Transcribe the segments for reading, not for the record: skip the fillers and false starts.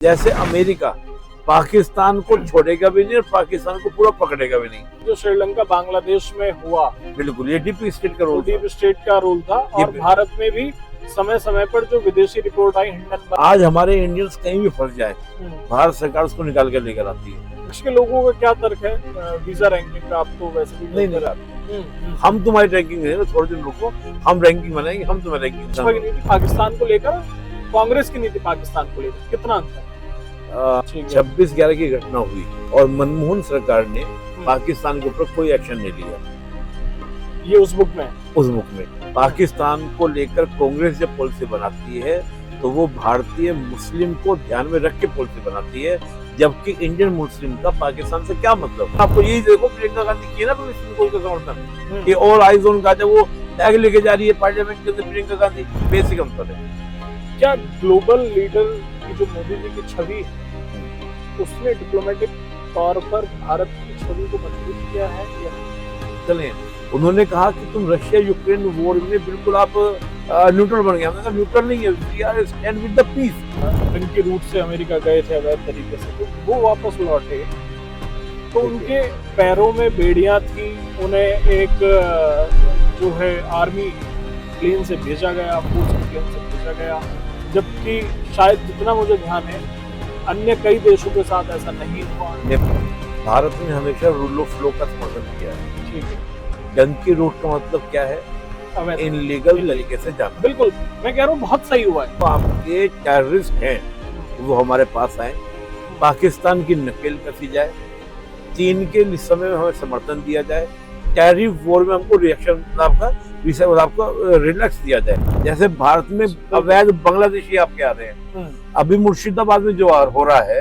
जैसे अमेरिका पाकिस्तान को छोड़ेगा भी नहीं और पाकिस्तान को पूरा पकड़ेगा भी नहीं। जो श्रीलंका बांग्लादेश में हुआ, बिल्कुल, ये डीप स्टेट का रोल डीप स्टेट का रोल था। और भारत में भी समय समय पर जो विदेशी रिपोर्ट आई हिंडनबर्ग, आज हमारे इंडियंस कहीं भी फंस जाए, भारत सरकार उसको निकाल कर लेकर आती है। इसके लोगों का क्या तर्क है वीजा रैंकिंग का? आप तो वैसे भी नहीं हम तुम्हारी रैंकिंग नहीं, थोड़े दिन रुको, हम रैंकिंग बनाएंगे, हम तुम्हारी रैंकिंग। नीति पाकिस्तान को लेकर, कांग्रेस की नीति पाकिस्तान को लेकर कितना अंतर? 26/11 की घटना हुई और मनमोहन सरकार ने पाकिस्तान के ऊपर कोई एक्शन नहीं लिया। ये उस बुक में पाकिस्तान को लेकर कांग्रेस जब पॉलिसी बनाती है तो वो भारतीय मुस्लिम को ध्यान में रख के पॉलिसी बनाती है, जबकि इंडियन मुस्लिम का पाकिस्तान से क्या मतलब। आपको यही देखो, प्रियंका गांधी की ना तो इसमें का समर्थन कि ऑल आइज ऑन का, जब वो टैग लेके जा रही है पार्लियामेंट के अंदर, प्रियंका गांधी बेसिक अंतर है। क्या ग्लोबल लीडर की जो मोदी जी की छवि है, उसने डिप्लोमेटिक तौर पर भारत की छवि को मजबूत किया है या चले? उन्होंने कहा कि तुम रशिया यूक्रेन वॉर में बिल्कुल आप न्यूट्रल बन गए। हमने कहा न्यूट्रल नहीं है, we are stand with the peace. इनके रूट से अमेरिका गए थे अवैध तरीके से, तो वो वापस लौटे तो उनके पैरों में बेड़ियां थी, उन्हें एक जो है आर्मी प्लेन से भेजा गया, फोर्स प्लेन से भेजा गया, जबकि शायद जितना मुझे ध्यान है अन्य कई देशों के साथ ऐसा नहीं हुआ। भारत ने हमेशा रूल ऑफ लॉ का समर्थन किया है। ठीक है, जंग की रूट का मतलब क्या है? इनलीगल तरीके से जाना। बिल्कुल, मैं कह रहा हूँ बहुत सही हुआ है। तो आपके टेररिस्ट हैं वो हमारे पास आए, पाकिस्तान की नकेल कसी जाए, चीन के समय में हमें समर्थन दिया जाए, टैरिफ वॉर में हमको रिएक्शन आपको रिलैक्स दिया जाए। जैसे भारत में अवैध बांग्लादेशी आपके आ रहे हैं, अभी मुर्शिदाबाद में जो हो रहा है,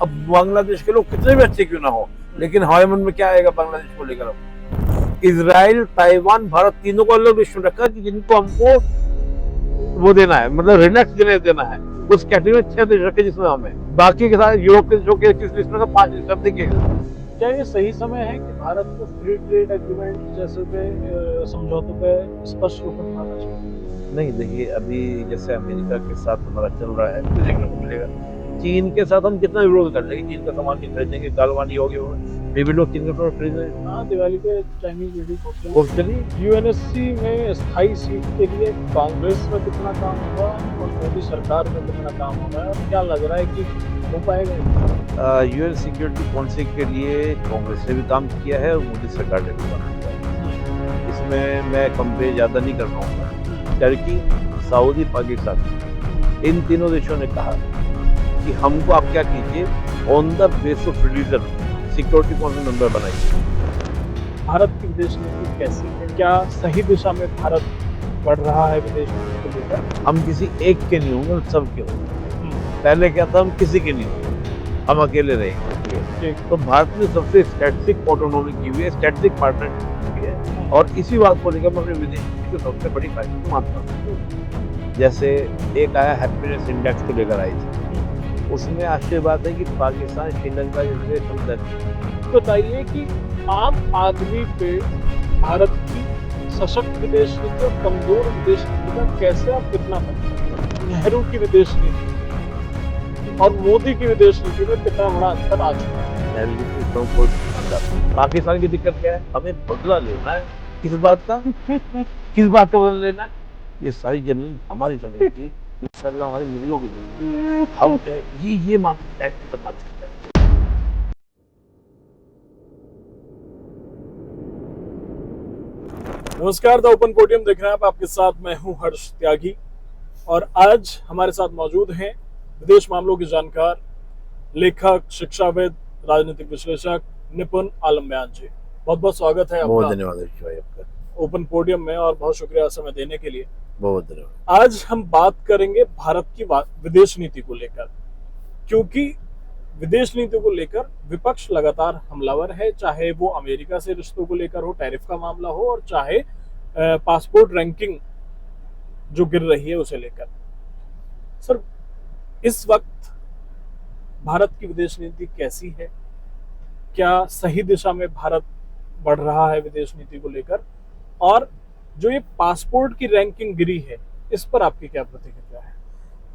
अब बांग्लादेश के लोग कितने भी अच्छे क्यों ना हो, लेकिन हमारे मन में क्या आएगा बांग्लादेश को लेकर? इजराइल, ताइवान, भारत तीनों को अलग लिस्ट में रखा कि जिनको हमको वो देना है, मतलब रिलैक्स देना है। उस कैटेगरी में 6 देश रखे जिसमें हमें, बाकी के साथ यूरोप के देशों के किस लिस्ट में 5 लिस्ट अब देखिए। क्या ये सही समय है कि भारत को फ्री ट्रेड एग्रीमेंट जैसे पे समझौतों पे स्पष्ट रूप में मानना चाहिए? नहीं, देखिए अभी जैसे अमेरिका के साथ हमारा चल रहा है, कुछ देखने को मिलेगा। चीन के साथ हम कितना विरोध कर लेंगे, चीन का सामान नहीं खरीदेंगे, कालवानी हो गया, भी लोग चीन का खरीद रहे हैं। हाँ, दिवाली पे चाइनीज यूएनएससी में स्थायी सीट के लिए कांग्रेस में कितना काम हुआ और मोदी सरकार में कितना काम हुआ है, और क्या लग रहा है कि हो पाएगा? यूएन सिक्योरिटी काउंसिल के लिए कांग्रेस ने भी काम किया है और मोदी सरकार ने भी काम किया है। इसमें मैं कंपेयर ज़्यादा नहीं कर रहा हूँ। टर्की, सऊदी, पाकिस्तान, इन तीनों देशों ने कहा कि हमको आप क्या कीजिए, on the base of religion security council member बनाइए। भारत की विदेश नीति कैसी है? क्या सही दिशा में भारत बढ़ रहा है विदेश नीति को लेकर? हम किसी एक के नहीं होंगे, सब के होंगे। पहले क्या था, हम किसी के नहीं होंगे, हम अकेले रहेंगे। तो भारत ने सबसे स्ट्रेटेजिक ऑटोनॉमी की हुई है, स्ट्रेटेजिक पार्टनरशिप की है, और इसी बात को लेकर मैं अपने विदेश नीति को सबसे बड़ी फायदा मानता हूँ। जैसे एक आया हैप्पीनेस इंडेक्स को लेकर आई थी, उसमें आश्चर्य बात है कि पाकिस्तान, श्रीलंका जैसे समझ। बताइए कि आम आदमी पे भारत की सशक्त विदेश नीति और कमजोर विदेश नीति का कैसे आप कितना पता? नेहरू की विदेश नीति और मोदी की विदेश नीति में कितना बड़ा अंतर आ चुका है? पाकिस्तान की दिक्कत क्या है? हमें बदला लेना है। किस बात का? किस बात का बदला लेना है? ये सारी जमीन हमारी जमीन थी, हमारी मिलों की जमीन, हम ये मानते हैं। नमस्कार, द ओपन पोडियम देख रहे हैं आप। आपके साथ मैं हूं हर्ष त्यागी, और आज हमारे साथ मौजूद हैं विदेश मामलों के जानकार, लेखक, शिक्षाविद, राजनीतिक विश्लेषक निपुण आलम बयान जी। बहुत बहुत स्वागत है आपका। बहुत धन्यवाद आपका ओपन पोडियम में, और बहुत शुक्रिया समय देने के लिए। बहुत धन्यवाद। आज हम बात करेंगे भारत की विदेश नीति को लेकर, क्योंकि विदेश नीति को लेकर विपक्ष लगातार हमलावर है, चाहे वो अमेरिका से रिश्तों को लेकर हो, टैरिफ का मामला हो, और चाहे पासपोर्ट रैंकिंग जो गिर रही है उसे लेकर। सर, इस वक्त भारत की विदेश नीति कैसी है? क्या सही दिशा में भारत बढ़ रहा है विदेश नीति को लेकर? और जो ये पासपोर्ट की रैंकिंग गिरी है, इस पर आपकी क्या प्रतिक्रिया है?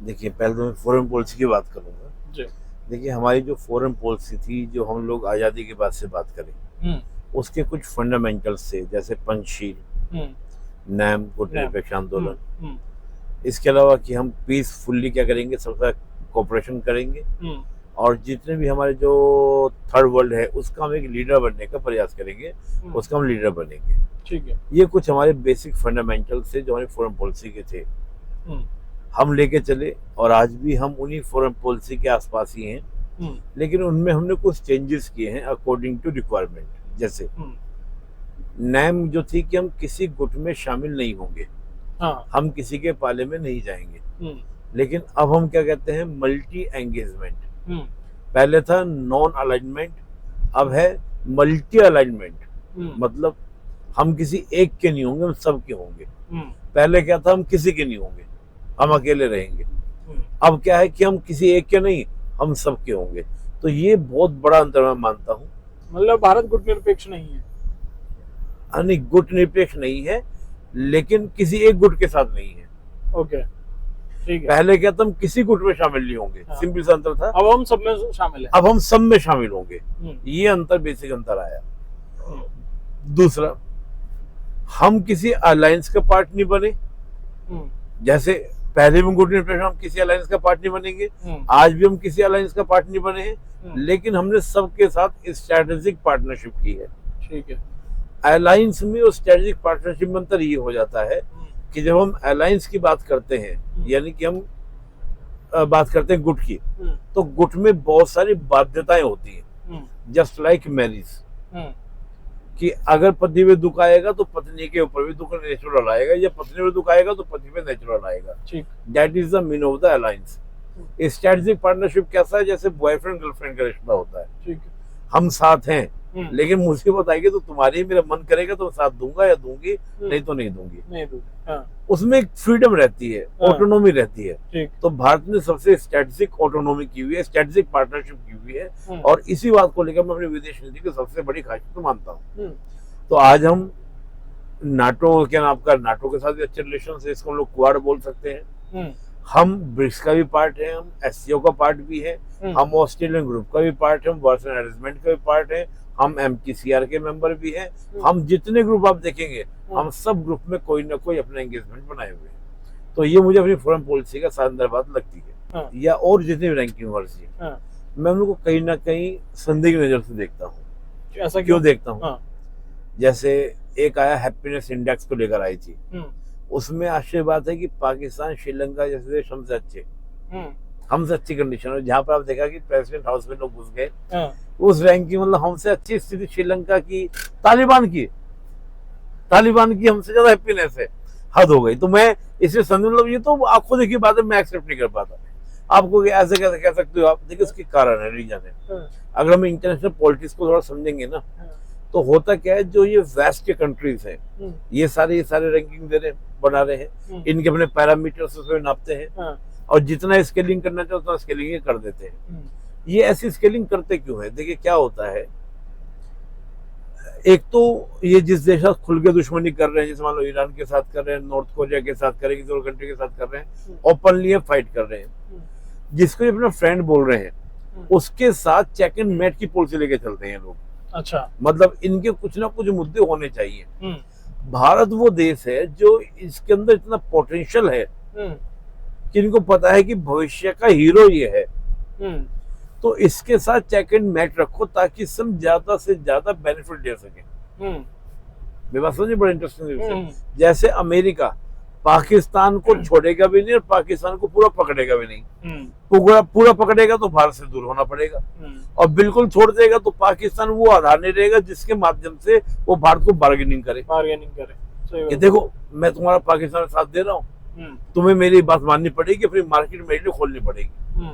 देखिए, पहले तो मैं फॉरेन पॉलिसी की बात करूंगा। जी। देखिए, हमारी जो फॉरेन पॉलिसी थी, जो हम लोग आज़ादी के बाद से बात करें, हम्म। उसके कुछ फंडामेंटल्स थे, जैसे पंचशील, हम्म। NAM, NAM. गुटनिरपेक्ष आंदोलन। हम्म। इसके अलावा कि हम पीसफुल्ली क्या करेंगे, सबका कोऑपरेशन करेंगे, हम्म। और जितने भी हमारे जो थर्ड वर्ल्ड है उसका हम एक लीडर बनने का प्रयास करेंगे, उसका हम लीडर बनेंगे। ठीक है। ये कुछ हमारे बेसिक फंडामेंटल्स थे जो हमारी फॉरेन पॉलिसी के थे, हम्म। हम लेके चले, और आज भी हम उन्हीं फॉरेन पॉलिसी के आसपास ही हैं। लेकिन उनमें हमने कुछ चेंजेस किए हैं अकॉर्डिंग टू रिक्वायरमेंट। जैसे नैम जो थी कि हम किसी गुट में शामिल नहीं होंगे, हाँ। हम किसी के पाले में नहीं जाएंगे। लेकिन अब हम क्या कहते हैं, मल्टी एंगेजमेंट। पहले था नॉन अलाइनमेंट, अब है मल्टी अलाइनमेंट। मतलब हम किसी एक के नहीं होंगे, हम सब के होंगे। पहले क्या था, हम किसी के नहीं होंगे, हम अकेले रहेंगे। अब क्या है कि हम किसी एक के नहीं, हम सब के होंगे। तो ये बहुत बड़ा अंतर मैं मानता हूँ। मतलब भारत गुटनिरपेक्ष नहीं है। नहीं, गुट निरपेक्ष नहीं है, लेकिन किसी एक गुट के साथ नहीं है। ओके, ठीक है। पहले क्या था, हम किसी गुट में शामिल नहीं होंगे, हाँ। सिंपल सा अंतर था। अब हम सब में शामिल हैं। अब हम सब में शामिल होंगे, ये अंतर, बेसिक अंतर आया। दूसरा, हम अलायंस अलायंस का पार्ट नहीं बने। जैसे पहले भी गुट निरपेक्ष, हम किसी अलायंस का पार्ट नहीं बनेंगे, आज भी हम किसी अलायंस का पार्ट नहीं बने हैं, लेकिन हमने सबके साथ स्ट्रेटेजिक पार्टनरशिप की है। ठीक है। अलायंस में और स्ट्रेटेजिक पार्टनरशिप में अंतर ये हो जाता है कि जब हम अलायंस की बात करते हैं, यानी कि हम बात करते हैं गुट की, तो गुट में बहुत सारी बाध्यताएं होती हैं, जस्ट लाइक मैरिज, कि अगर पति में दुख आएगा तो पत्नी के ऊपर भी दुख नेचुरल आएगा, या पत्नी में दुख आएगा तो पति पे नेचुरल आएगा। That is the mean of the alliance. Strategic partnership कैसा है, जैसे बॉयफ्रेंड गर्लफ्रेंड का रिश्ता होता है। ठीक है। हम साथ हैं, लेकिन मुसीबत आएगी तो तुम्हारे ही मेरा मन करेगा तो साथ दूंगा या दूंगी, नहीं तो नहीं दूंगी। नहीं दूंगी। हाँ। उसमें एक फ्रीडम रहती है, ऑटोनॉमी रहती है। ठीक। तो भारत ने सबसे स्ट्रेटेजिक ऑटोनॉमी की हुई है, स्ट्रेटेजिक पार्टनरशिप की हुई है, और इसी बात को लेकर मैं अपनी विदेश नीति की सबसे बड़ी खासियत मानता हूँ। तो आज हम नाटो, क्या नाम का, नाटो के साथ भी अच्छे रिलेशन है, इसको हम लोग क्वाड बोल सकते हैं। हम ब्रिक्स का भी पार्ट है, हम एससीओ का पार्ट भी है, हम ऑस्ट्रेलियन ग्रुप का भी पार्ट है, हम वर्सन अरेंजमेंट का भी पार्ट है, हम MTCR के मेंबर भी हैं। हम जितने ग्रुप आप देखेंगे, हम सब ग्रुप में कोई ना कोई अपना एंगेजमेंट बनाए हुए हैं। तो ये मुझे अपनी फॉरेन पॉलिसी का शानदार बात लगती है। या और जितनी भी रैंकिंग पॉलिसी, मैं उनको कहीं ना कहीं संदिग्ध नजर से देखता हूँ। ऐसा क्यों देखता हूँ? जैसे एक आया हैप्पीनेस इंडेक्स को लेकर आई थी, उसमें आश्चर्य बात है कि पाकिस्तान, श्रीलंका जैसे देश हमसे अच्छी कंडीशन है। जहाँ पर आप देखा कि प्रेसिडेंट हाउस में लोग घुस गए, उस रैंक की, मतलब हमसे अच्छी स्थिति श्रीलंका की, तालिबान की हमसे ज्यादा हैप्पीनेस है। हद हो गई। तो मैं इसे समझ, मतलब ये तो आपको देखिए बात है, मैं एक्सेप्ट नहीं कर पाता। आपको ऐसे कैसे कह सकते हो आप? देखिए उसके कारण है, रीजन है। अगर हम इंटरनेशनल पॉलिटिक्स को थोड़ा समझेंगे ना, तो होता क्या है, जो ये वेस्ट के कंट्रीज हैं, ये सारे रैंकिंग दे रहे हैं, बना रहे हैं, इनके अपने पैरामीटर्स उसमें नापते हैं, और जितना स्केलिंग करना चाहिए उतना स्केलिंग कर देते हैं। ये ऐसी स्केलिंग करते क्यों है? देखिए क्या होता है, एक तो ये जिस देश के साथ खुल के दुश्मनी कर रहे हैं, जैसे मान लो ईरान के साथ कर रहे हैं, नॉर्थ कोरिया के साथ कर रहे हैं, किसी और कंट्री के साथ कर रहे हैं, ओपनली फाइट कर रहे हैं, जिसको अपना फ्रेंड बोल रहे हैं, उसके साथ चेक एंड मेट की पॉलिसी लेके चलते हैं लोग। अच्छा, मतलब इनके कुछ ना कुछ मुद्दे होने चाहिए। भारत वो देश है जो इसके अंदर इतना पोटेंशियल है कि इनको पता है कि भविष्य का हीरो ये है, तो इसके साथ चेक एंड मैट रखो ताकि सब ज्यादा से ज्यादा बेनिफिट दे सके। मेरी बात समझिए, बड़ा इंटरेस्टिंग। जैसे अमेरिका पाकिस्तान को छोड़ेगा भी नहीं और पाकिस्तान को पूरा पकड़ेगा भी नहीं। पूरा पकड़ेगा तो भारत से दूर होना पड़ेगा, और बिल्कुल छोड़ देगा तो पाकिस्तान वो आधार नहीं रहेगा जिसके माध्यम से वो भारत को बार्गेनिंग करे। कि देखो मैं तुम्हारा पाकिस्तान साथ दे रहा हूँ, तुम्हें मेरी बात माननी पड़ेगी, अपनी मार्केट मेरे लिए खोलनी पड़ेगी।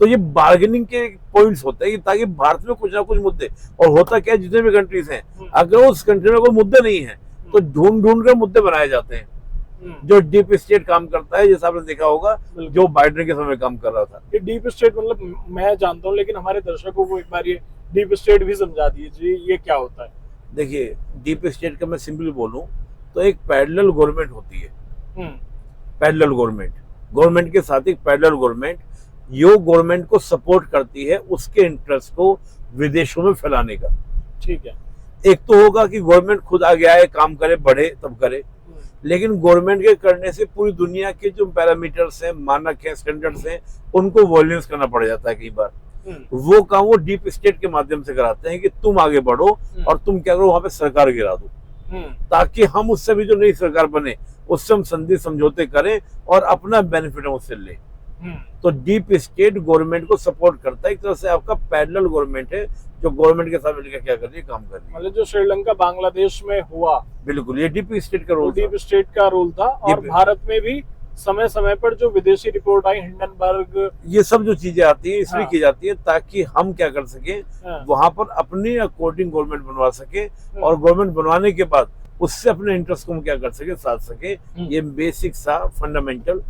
तो ये बार्गेनिंग के पॉइंट्स होते हैं ताकि भारत में कुछ ना कुछ मुद्दे, और होता क्या है, जितने भी कंट्रीज हैं, अगर उस कंट्री में कोई मुद्दे नहीं है तो ढूंढ कर मुद्दे बनाए जाते हैं। जो डीप स्टेट काम करता है, जैसा आपने देखा होगा, जो बाइडेन के समय काम कर रहा था। ये डीप स्टेट मतलब मैं जानता हूँ, लेकिन हमारे दर्शकों को एक बार ये डीप स्टेट भी समझा दीजिए, ये क्या होता है? देखिए डीप स्टेट का मैं सिंपली बोलूं तो एक पैरेलल गवर्नमेंट होती है। पैरेलल गवर्नमेंट के साथ एक पैरेलल गवर्नमेंट, जो गवर्नमेंट को सपोर्ट करती है उसके इंटरेस्ट को विदेशों में फैलाने का। ठीक है। एक तो होगा कि गवर्नमेंट खुद आगे आए, काम करे, बढ़े, तब करे, लेकिन गवर्नमेंट के करने से पूरी दुनिया के जो पैरामीटर्स हैं, मानक हैं, स्टैंडर्ड्स हैं, उनको वॉल्यूम्स करना पड़ जाता है कई बार। वो काम वो डीप स्टेट के माध्यम से कराते हैं कि तुम आगे बढ़ो और तुम क्या करो, वहां पे सरकार गिरा दो, ताकि हम उससे भी जो नई सरकार बने उससे हम संधि समझौते करें और अपना बेनिफिट हम उससे लें। तो डीप स्टेट गवर्नमेंट को सपोर्ट करता है, एक तरह से आपका पैरेलल गवर्नमेंट है जो गवर्नमेंट के साथ मिलकर क्या कर रही है, काम कर रही है। मतलब जो श्रीलंका बांग्लादेश में हुआ, बिल्कुल ये डीप स्टेट का रोल, डीप स्टेट का रोल था। और भारत में भी समय समय पर जो विदेशी रिपोर्ट आई, हिंडनबर्ग, ये सब जो चीजें आती हैं इसलिए की जाती है ताकि हम क्या कर सके, वहां पर अपने अकॉर्डिंग गवर्नमेंट बनवा सके और गवर्नमेंट बनवाने के बाद उससे अपने इंटरेस्ट को हम क्या कर सके, साध सके। ये बेसिक सा फंडामेंटल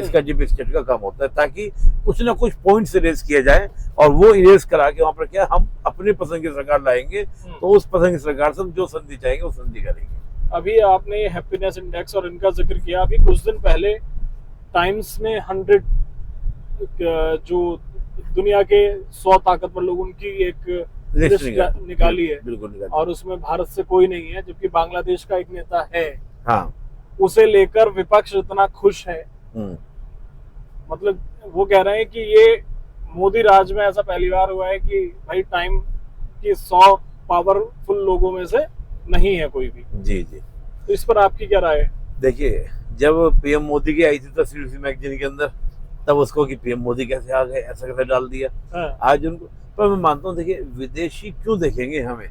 इसका डीप स्टेट का काम होता है, ताकि कुछ ना कुछ पॉइंट से इरेज किया जाए और वो इरेज करा के वहां पर क्या हम अपनी पसंद की सरकार लाएंगे, तो उस पसंद की सरकार से हम जो संधि चाहेंगे वो संधि करेंगे। अभी आपने हैप्पीनेस इंडेक्स और इनका जिक्र किया। अभी कुछ दिन पहले टाइम्स ने 100 जो दुनिया के 100 ताकतवर लोग, उनकी एक लिस्ट निकाली है। बिल्कुल। और उसमें भारत से कोई नहीं है, जबकि बांग्लादेश का एक नेता है। हाँ। उसे लेकर विपक्ष इतना खुश है। मतलब वो कह रहे हैं कि ये मोदी राज में ऐसा पहली बार हुआ है कि भाई टाइम की 100 पावरफुल लोगों में से नहीं है कोई भी। जी। तो इस पर आपकी क्या राय है? देखिए, जब पीएम मोदी की आई थी तस्वीर उसी मैगजीन के अंदर, तब उसको कि पीएम मोदी कैसे आ गए, ऐसा कैसे डाल दिया। आज उनको, पर मैं मानता हूँ, देखिए विदेशी क्यों देखेंगे हमें,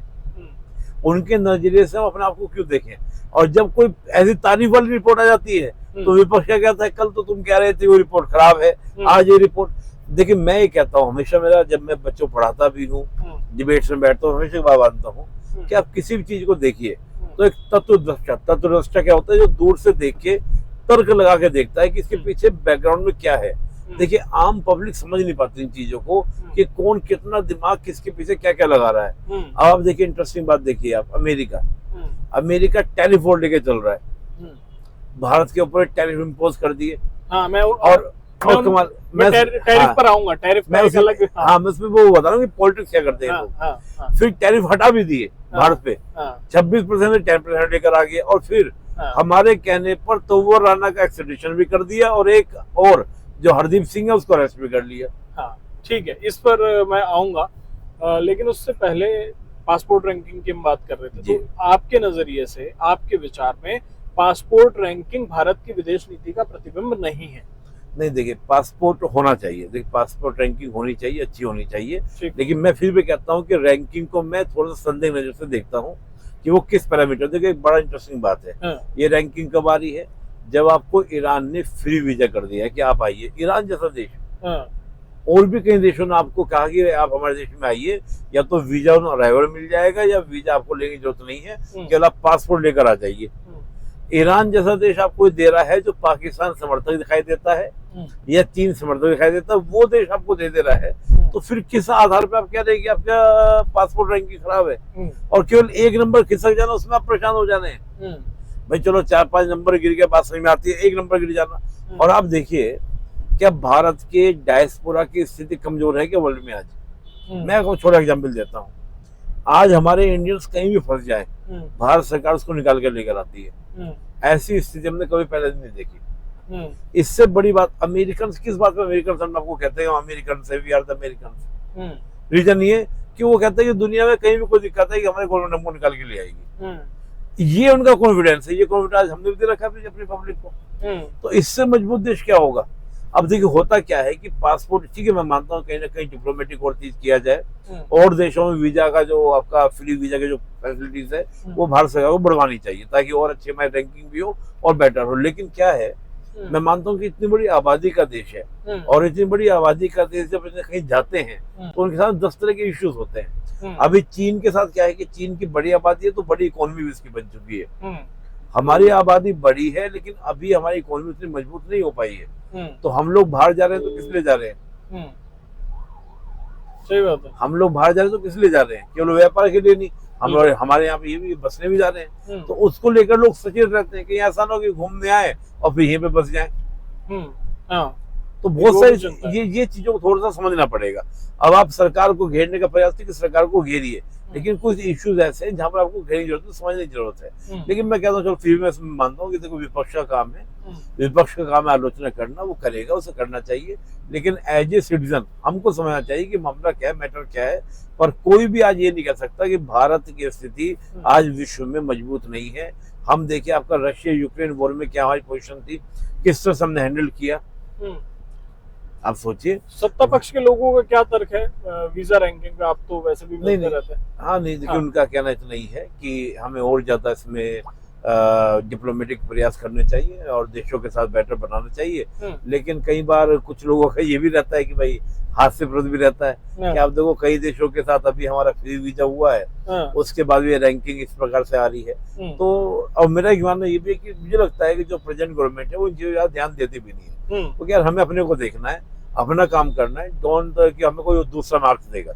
उनके नजरिए से हम अपने आप को क्यों देखें। और जब कोई ऐसी तारीफ वाली रिपोर्ट आ जाती है तो विपक्ष क्या कहता है, कल तो तुम कह रहे थे वो रिपोर्ट खराब है, आज ये रिपोर्ट। देखिए मैं ये कहता हूँ हमेशा, मेरा जब मैं बच्चों पढ़ाता भी हूँ, डिबेट्स में बैठता हूँ, हमेशा बात मानता हूँ कि आप किसी भी चीज को देखिए तो एक तत्वदृष्टा क्या होता है, जो दूर से देख के तर्क लगा के देखता है कि इसके पीछे बैकग्राउंड में क्या है। देखिए आम पब्लिक समझ नहीं पाती इन चीजों को कि कौन कितना दिमाग किसके पीछे क्या क्या लगा रहा है। अब आप देखिए इंटरेस्टिंग बात देखिए, आप अमेरिका टैरिफ वॉर लेके चल रहा है, भारत के ऊपर टैरिफ इम्पोज कर दिए। हाँ, मैं टैरिफ पर आऊंगा, टैरिफ मैं उसमें वो बता रहा हूँ कि पॉलिटिक्स क्या करते हैं लोग। फिर टैरिफ हटा भी दिए भारत पे, 26% से 10% लेकर आ गए, और फिर हमारे कहने पर तोवर राणा का एक्सट्रेडिशन भी कर दिया और एक और जो हरदीप सिंह है उसको अरेस्ट भी कर लिया। हाँ ठीक है, इस पर मैं आऊंगा, लेकिन उससे पहले पासपोर्ट रैंकिंग की हम बात कर रहे थे। तो आपके नजरिए से, आपके विचार में पासपोर्ट रैंकिंग भारत की विदेश नीति का प्रतिबिंब नहीं है? नहीं, देखिए पासपोर्ट होना चाहिए, देखिए पासपोर्ट रैंकिंग होनी चाहिए, अच्छी होनी चाहिए, लेकिन मैं फिर भी कहता हूँ कि रैंकिंग को मैं थोड़ा सा संदेह नजर से देखता हूँ कि वो किस पैरामीटर। देखिए एक बड़ा इंटरेस्टिंग बात है, ये रैंकिंग कब आ रही है, जब आपको ईरान ने फ्री वीजा कर दिया है कि आप आइए। ईरान जैसा देश, और भी कई देशों ने आपको कहा कि आप हमारे देश में आइए, या तो वीजा ऑन अराइवल मिल जाएगा या वीजा आपको लेने की जरूरत नहीं है, केवल आप पासपोर्ट लेकर आ जाइए। ईरान जैसा देश आपको दे रहा है जो पाकिस्तान समर्थक दिखाई देता है या चीन समर्थक दिखाई देता है, वो देश आपको दे रहा है, तो फिर किस आधार पे आप कह रहे हैं कि आपका पासपोर्ट रैंकिंग खराब है, और केवल एक नंबर खिसक जाना उसमें आप परेशान हो जाने हैं। भाई चलो 4-5 नंबर गिर के बात समझ में आती है, एक नंबर गिर जाना। और आप देखिए क्या भारत के डायस्पोरा की स्थिति कमजोर है क्या वर्ल्ड में आज? मैं आपको छोटा एग्जाम्पल देता हूँ, आज हमारे इंडियंस कहीं भी फंस जाए, भारत सरकार उसको निकाल कर लेकर आती है। ऐसी स्थिति हमने कभी पहले नहीं देखी। इससे बड़ी बात, अमेरिकन किस बात में अमेरिकन हम आपको कहते हैं अमेरिकन से, we are the American. Reason ये कि वो कहते हैं कि दुनिया में कहीं भी कोई दिक्कत है कि हमारे गवर्नमेंट हमको निकाल के ले आएगी। ये उनका कॉन्फिडेंस है, ये कॉन्फिडेंस हमने भी दे रखा है अपनी पब्लिक को। तो इससे मजबूत देश क्या होगा? अब देखिए होता क्या है कि पासपोर्ट, ठीक है मैं मानता हूँ कहीं ना कहीं डिप्लोमेटिक और चीज किया जाए, और देशों में वीजा का जो आपका फ्री वीजा के जो फैसिलिटीज है वो भारत सरकार को बढ़वानी चाहिए, ताकि और अच्छी हमारी रैंकिंग भी हो और बेटर हो। लेकिन क्या है, मैं मानता हूँ कि इतनी बड़ी आबादी का देश है, और इतनी बड़ी आबादी का देश जब कहीं जाते हैं तो उनके साथ 10 तरह के इश्यूज होते हैं। अभी चीन के साथ क्या है कि चीन की बड़ी आबादी है तो बड़ी इकोनॉमी भी इसकी बन चुकी है। हमारी आबादी बड़ी है लेकिन अभी हमारी इकोनॉमी उतनी मजबूत नहीं हो पाई है, तो हम लोग बाहर जा रहे हैं तो किस लिए जा रहे हैं? सही बात है, हम लोग बाहर जा रहे हैं तो किस लिए जा रहे हैं? केवल व्यापार के लिए नहीं, हम लोग हमारे यहाँ पे ये भी बसने भी जा रहे हैं, तो उसको लेकर लोग सचेत रहते हैं कि ऐसा ना हो कि घूमने आए और फिर यहीं पे बस जाए। तो बहुत वो भी जनता सारी है। ये चीजों को थोड़ा सा समझना पड़ेगा। अब आप सरकार को घेरने का प्रयास नहीं कि सरकार को घेरिए, लेकिन कुछ इश्यूज ऐसे हैं जहां पर आपको घेरने की जरूरत है, समझने की जरूरत है। लेकिन मैं कहता हूँ चलो फिर मैं इसमें मानता हूँ कि देखो विपक्ष का काम है, विपक्ष का काम है आलोचना करना, वो करेगा, उसे करना चाहिए। लेकिन एज ए सिटीजन हमको समझना चाहिए कि मामला क्या है, मैटर क्या है। पर कोई भी आज ये नहीं कह सकता कि भारत की स्थिति आज विश्व में मजबूत नहीं है। हम देखिए आपका रशिया यूक्रेन वॉर में क्या हमारी पोजीशन थी, किस तरह से हमने हैंडल किया, आप सोचिए। सत्ता पक्ष के लोगों का क्या तर्क है वीजा रैंकिंग का? आप तो वैसे भी मिलते नहीं। रहते हैं। हाँ नहीं, देखिए उनका कहना इतना ही है कि हमें और ज्यादा इसमें डिप्लोमेटिक प्रयास करने चाहिए और देशों के साथ बेटर बनाना चाहिए। लेकिन कई बार कुछ लोगों का ये भी रहता है कि भाई हास्यप्रद भी रहता है कि आप देखो कई देशों के साथ अभी हमारा फ्री वीजा हुआ है, उसके बाद भी रैंकिंग इस प्रकार से आ रही है। तो अब मेरा एक मानना ये भी है कि मुझे लगता है कि जो प्रेजेंट गवर्नमेंट है वो इन चीजों पर ध्यान देती भी नहीं है। क्योंकि यार हमें अपने को देखना है, अपना काम करना है, डोंट कि हमें कोई दूसरा मार्क्स देगा।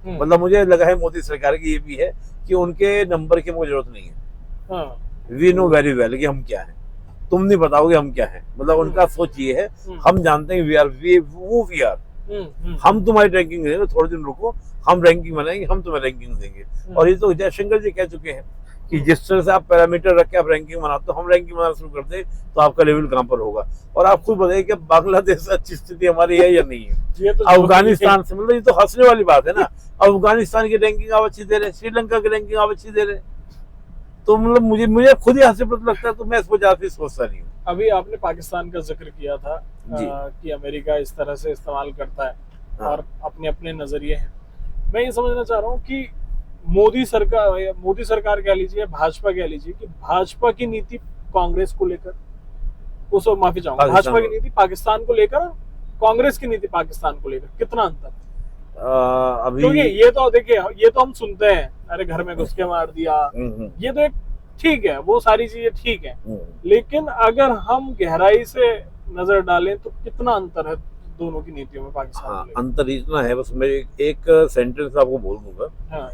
मतलब मुझे लगा है मोदी सरकार की ये भी है कि उनके नंबर की मुझे जरूरत नहीं है। वी नो वेरी वेल कि हम क्या हैं, तुम नहीं बताओगे हम क्या हैं। मतलब उनका सोच ये है, हम जानते हैं वी आर हम तुम्हारी रैंकिंग देंगे, थोड़े दिन रुको, हम रैंकिंग बनाएंगे, हम तुम्हें रैंकिंग देंगे। और ये तो जयशंकर जी कह चुके हैं कि जिस तरह से आप पैरामीटर रख के आप रैंकिंग बनाते हो, हम रैंकिंग बनाना शुरू कर दे तो आपका लेवल कहाँ पर होगा। और आप खुद बताइए कि बांग्लादेश से अच्छी स्थिति हमारी है या नहीं है। ये तो अफगानिस्तान से, मतलब ये तो हंसने वाली बात है ना। अफगानिस्तान की रैंकिंग आप अच्छी दे रहे, श्रीलंका की रैंकिंग आप अच्छी दे रहे। तो मतलब मुझे खुद ही हास्यप्रद लगता है, तो मैं इसको ज्यादा सोचता नहीं हूँ। अभी आपने पाकिस्तान का जिक्र किया था कि अमेरिका इस तरह से इस्तेमाल करता है और अपने अपने नजरिए हैं। मैं ये समझना चाह रहा हूँ कि मोदी सरकार कह लीजिए, भाजपा कह लीजिए, कि भाजपा की नीति कांग्रेस को लेकर, माफी चाहूंगा, भाजपा की नीति पाकिस्तान को लेकर और कांग्रेस की नीति पाकिस्तान को लेकर कितना अंतर? अभी क्योंकि ये तो देखिए, ये तो हम सुनते हैं, अरे घर में घुस के मार दिया, ये तो एक ठीक है, वो सारी चीजें ठीक है। लेकिन अगर हम गहराई से नजर डालें तो कितना अंतर है दोनों की नीतियों में पाकिस्तान? अंतर इतना है, बस मैं एक सेंटेंस आपको बोल दूंगा। हाँ।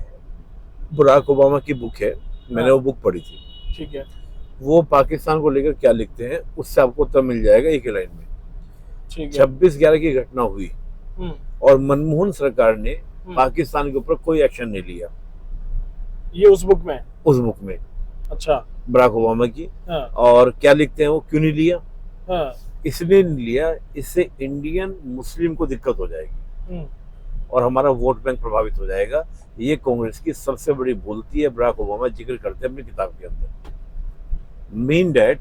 बराक ओबामा की बुक है, मैंने वो बुक पढ़ी थी। ठीक है। वो पाकिस्तान को लेकर क्या लिखते हैं उससे आपको उत्तर मिल जाएगा एक ही लाइन में। 26/11 की घटना हुई और मनमोहन सरकार ने पाकिस्तान के ऊपर कोई एक्शन नहीं लिया। ये उस बुक में? उस बुक में। अच्छा। बराक ओबामा की। और क्या लिखते हैं वो, क्यों नहीं लिया? इसलिए नहीं लिया, इससे इंडियन मुस्लिम को दिक्कत हो जाएगी और हमारा वोट बैंक प्रभावित हो जाएगा। ये कांग्रेस की सबसे बड़ी भूल थी, बराक ओबामा जिक्र करते हैं अपनी किताब के अंदर। मीन डैट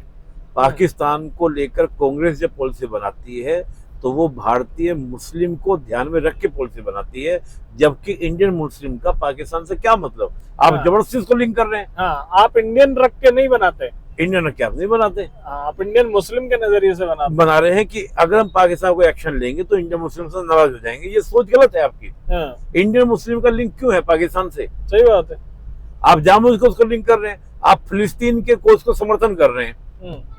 पाकिस्तान को लेकर कांग्रेस जब पॉलिसी बनाती है तो वो भारतीय मुस्लिम को ध्यान में रख के पॉलिसी बनाती है, जबकि इंडियन मुस्लिम का पाकिस्तान से क्या मतलब? आप जबरदस्ती उसको लिंक कर रहे हैं। आप इंडियन रख के नहीं बनाते, इंडियन रख के आप नहीं बनाते, आप इंडियन मुस्लिम के नजरिए से बना रहे हैं कि अगर हम पाकिस्तान को एक्शन लेंगे तो इंडियन मुस्लिम से नाराज हो जाएंगे। ये सोच गलत है आपकी। इंडियन मुस्लिम का लिंक क्यों है पाकिस्तान से? सही बात है। आप जानबूझ के उसको लिंक कर रहे हैं, आप फिलिस्तीन के कोस को समर्थन कर रहे हैं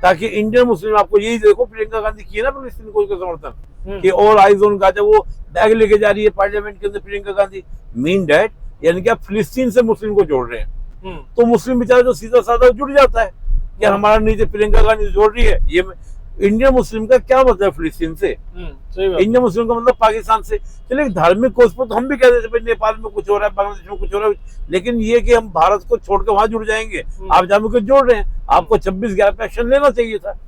ताकि इंडियन मुस्लिम, आपको यही देखो प्रियंका गांधी की है ना फिलिस्तीन कोस का समर्थन कि ऑल आइज ऑन गाजा, वो बैग लेके जा रही है पार्लियामेंट के अंदर प्रियंका गांधी। मीन डैट यानी कि आप फिलिस्तीन से मुस्लिम को जोड़ रहे हैं। तो मुस्लिम बेचारा जो सीधा साधा जुड़ जाता है कि हमारा नीति प्रियंका गांधी जोड़ रही है। ये इंडियन मुस्लिम का क्या मतलब फिलिस्तीन से? इंडियन मुस्लिम का मतलब पाकिस्तान से। चलिए धार्मिक कोष पर तो हम भी कहते हैं भाई नेपाल में कुछ हो रहा है, बांग्लादेश में कुछ हो रहा है, लेकिन ये कि हम भारत को छोड़कर वहां जुड़ जाएंगे, आप जानबूझ के जोड़ रहे हैं। आपको 26/11 पे एक्शन लेना चाहिए था,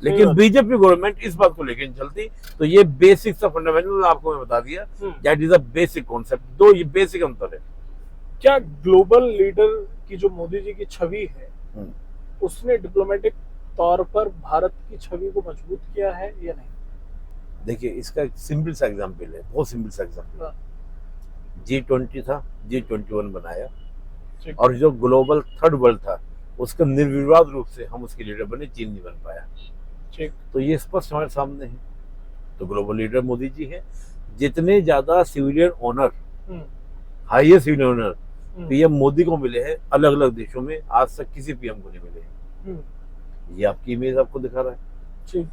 लेकिन बीजेपी गवर्नमेंट इस बात को लेकर चलती। तो ये बेसिक सा फंडामेंटल आपको मैं बता दिया, that is a basic concept. दो ये बेसिक अंतर है। क्या ग्लोबल लीडर की जो मोदी जी की छवि है उसने डिप्लोमेटिक तौर पर भारत की छवि को मजबूत किया है या नहीं? देखिए इसका एक सिंपल सा एग्जांपल है, बहुत सिंपल सा एग्जांपल। G20 था, G21 बनाया और जो ग्लोबल थर्ड वर्ल्ड था उसका निर्विवाद रूप से हम उसके लीडर बने, चीन नहीं बन पाया। ठीक। तो ये स्पष्ट हमारे सामने है। तो ग्लोबल लीडर मोदी जी है। जितने ज्यादा civilian honour, highest civilian honour PM Modi को मिले हैं अलग अलग देशों में, आज तक किसी पीएम को नहीं मिले हैं। ये आपकी इमेज आपको दिखा रहा है। ठीक।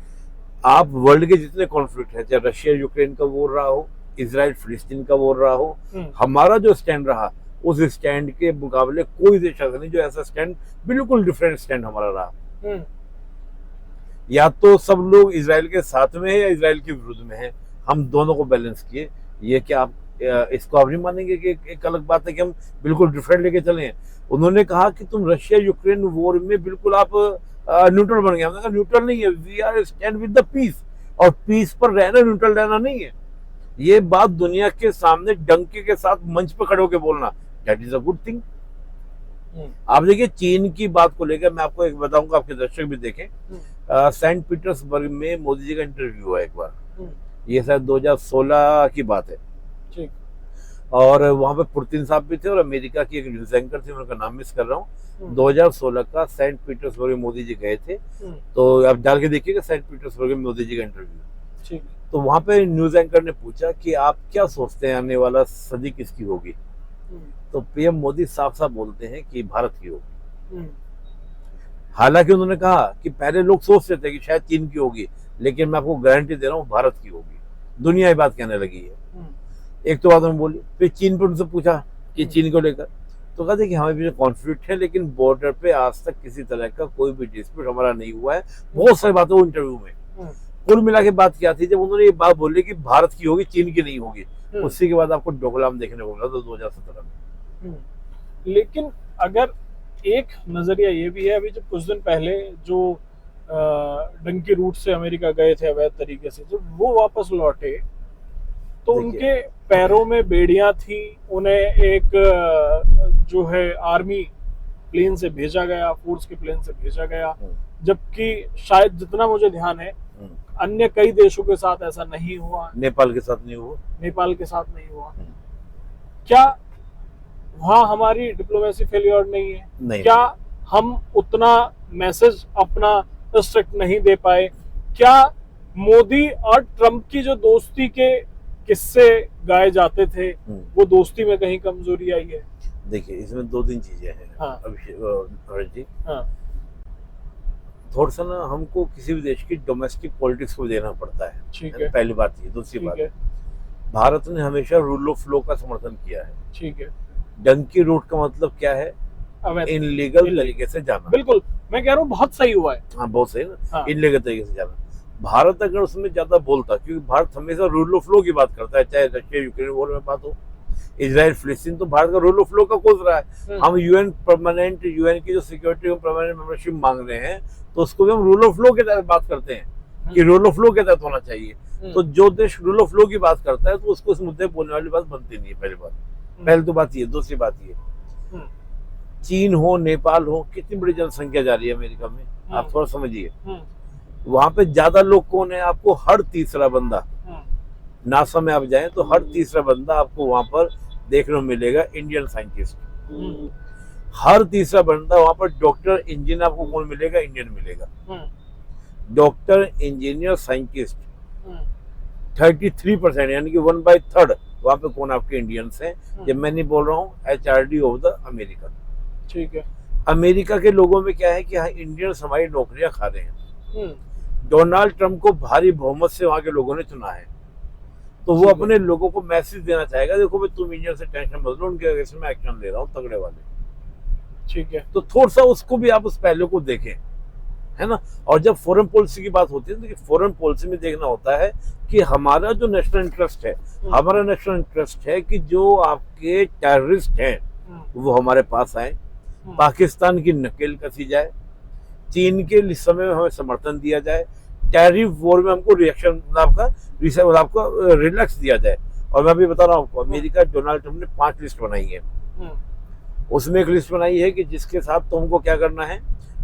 आप वर्ल्ड के जितने कॉन्फ्लिक्ट है, चाहे रशिया यूक्रेन का वॉर रहा हो, इजराइल फिलिस्तीन का वॉर रहा हो, हमारा जो स्टैंड रहा उस स्टैंड के मुकाबले कोई देश ऐसा नहीं जो ऐसा स्टैंड, बिल्कुल डिफरेंट स्टैंड हमारा रहा। या तो सब लोग इसराइल के साथ में है या इसराइल के विरुद्ध में है, हम दोनों को बैलेंस किए। ये क्या आप इसको आप नहीं मानेंगे कि एक अलग बात है कि हम बिल्कुल डिफरेंट लेके चले हैं। उन्होंने कहा कि तुम रशिया यूक्रेन वॉर में बिल्कुल आप न्यूट्रल बन गए। हमने कहा न्यूट्रल नहीं है, we are stand with the peace, और पीस पर रहना न्यूट्रल रहना नहीं है। ये बात दुनिया के सामने डंके के साथ मंच पर खड़े होकर बोलना, that is a good thing. आप देखिए चीन की बात को लेकर मैं आपको एक बताऊंगा, आपके दर्शक भी देखें। सेंट पीटर्सबर्ग में मोदी जी का इंटरव्यू हुआ एक बार, ये शायद 2016 की बात है। ठीक। और वहां पे पुतिन साहब भी थे और अमेरिका की एक न्यूज एंकर थी, उनका नाम मिस कर रहा हूँ। 2016 का सेंट पीटर्सबर्ग में मोदी जी गए थे, तो आप डाल के देखिएगा सेंट पीटर्सबर्ग में मोदी जी का इंटरव्यू। ठीक। तो वहां पे न्यूज एंकर ने पूछा कि आप क्या सोचते हैं आने वाला सदी किसकी होगी, तो पीएम मोदी साफ साफ बोलते हैं कि भारत की होगी। हालांकि उन्होंने कहा कि पहले लोग सोचते थे कि शायद चीन की होगी, लेकिन मैं आपको गारंटी दे रहा हूँ भारत की होगी। दुनिया ये बात कहने लगी है। एक तो बात उन्होंने बोली, फिर चीन पर उनसे पूछा कि चीन को लेकर, तो कहते कि हमारे बीच कॉन्फ्लिक्ट है, लेकिन बॉर्डर पे आज तक किसी तरह का कोई भी डिस्प्यूट हमारा नहीं हुआ है। बहुत सारी बातें वो इंटरव्यू में कुल मिला के बात क्या थी, जब उन्होंने ये बात बोली कि भारत की होगी चीन की नहीं होगी, उसी के बाद आपको डोकलाम देखने को मिला 2017 में। लेकिन अगर एक नजरिया ये भी है, अभी जब कुछ दिन पहले जो डंकी रूट से अमेरिका गए थे अवैध तरीके से, जब वो वापस लौटे तो उनके पैरों में बेड़ियां थी, उन्हें एक जो है आर्मी प्लेन से भेजा गया, फोर्स के प्लेन से भेजा गया, जबकि शायद जितना मुझे ध्यान है अन्य कई देशों के साथ ऐसा नहीं हुआ। नेपाल के साथ नहीं हुआ। नेपाल के साथ नहीं हुआ। क्या वहां हमारी डिप्लोमेसी फेलियर नहीं है? नहीं। क्या हम उतना मैसेज अपना स्ट्रिक्ट नहीं दे पाए? क्या मोदी और ट्रंप की जो दोस्ती के किस्से गाए जाते थे, वो दोस्ती में कहीं कमजोरी आई है? देखिए इसमें दो तीन चीजें हैं। हाँ। अभिषेक जी, हाँ। थोड़ा सा ना हमको किसी भी देश की डोमेस्टिक पॉलिटिक्स को देना पड़ता है। ठीक है। पहली बात ये। दूसरी बात, भारत ने हमेशा रूल ऑफ लॉ का समर्थन किया है। ठीक है। डंकी रूट का मतलब क्या है? इनलीगल तरीके से जाना। बिल्कुल, मैं कह रहा हूँ बहुत सही हुआ है। हाँ बहुत सही ना। हाँ। इनलीगल तरीके से जाना। भारत अगर उसमें ज्यादा बोलता, क्योंकि भारत हमेशा रूल ऑफ लॉ की बात करता है, चाहे रशिया यूक्रेन वॉर में बात हो, इजराइल फिलिस्तीन, तो भारत का रूल ऑफ लॉ का कोस रहा है। हम यूएन की जो सिक्योरिटी में परमानेंट मेंबरशिप मांग रहे हैं, तो उसको भी हम रूल ऑफ लॉ के तहत बात करते हैं कि रूल ऑफ लॉ के तहत होना चाहिए। तो जो देश रूल ऑफ लॉ की बात करता है, तो उसको इस मुद्दे बोलने वाली बात बनती नहीं है। पहली तो बात ये। दूसरी बात ये, चीन हो, नेपाल हो, कितनी बड़ी जनसंख्या जा रही है अमेरिका में, आप थोड़ा समझिए। वहां पे ज्यादा लोग कौन है? आपको हर तीसरा बंदा, नासा में आप जाएं तो हर तीसरा बंदा आपको वहां पर देखने को मिलेगा इंडियन साइंटिस्ट। हर तीसरा बंदा वहां पर डॉक्टर इंजीनियर आपको कौन मिलेगा? इंडियन मिलेगा। डॉक्टर इंजीनियर साइंटिस्ट 33%, यानी कि 1/3 वहां पे कौन आपके इंडियंस हैं। जब मैं नहीं बोल रहा हूँ HRD ऑफ द अमेरिका। ठीक है। अमेरिका के लोगों में क्या है कि हाँ इंडियंस हमारी नौकरियां खा रहे हैं। डोनाल्ड ट्रंप को भारी बहुमत से वहां के लोगों ने चुना है, तो वो अपने लोगों को मैसेज देना चाहेगा, देखो भाई तुम इंडियन से टेंशन मत लो, उनके अगेंस्ट में एक्शन ले रहा हूँ तगड़े वाले। ठीक है। तो थोड़ा सा उसको भी आप उस पहलू को देखें, है ना। और जब फॉरेन पॉलिसी की बात होती है, तो फॉरेन पॉलिसी में देखना होता है कि हमारा जो नेशनल इंटरेस्ट है, हमारा नेशनल इंटरेस्ट है कि जो आपके टेररिस्ट हैं वो हमारे पास आए, पाकिस्तान की नकेल कसी जाए, चीन के समय में हमें समर्थन दिया जाए, टैरिफ वॉर में हमको रिएक्शन आपका रिलैक्स दिया जाए। और मैं अभी बता रहा हूँ आपको, अमेरिका डोनाल्ड ट्रंप ने 5 लिस्ट बनाई है। उसमें एक लिस्ट बनाई है कि जिसके साथ तुमको क्या करना है,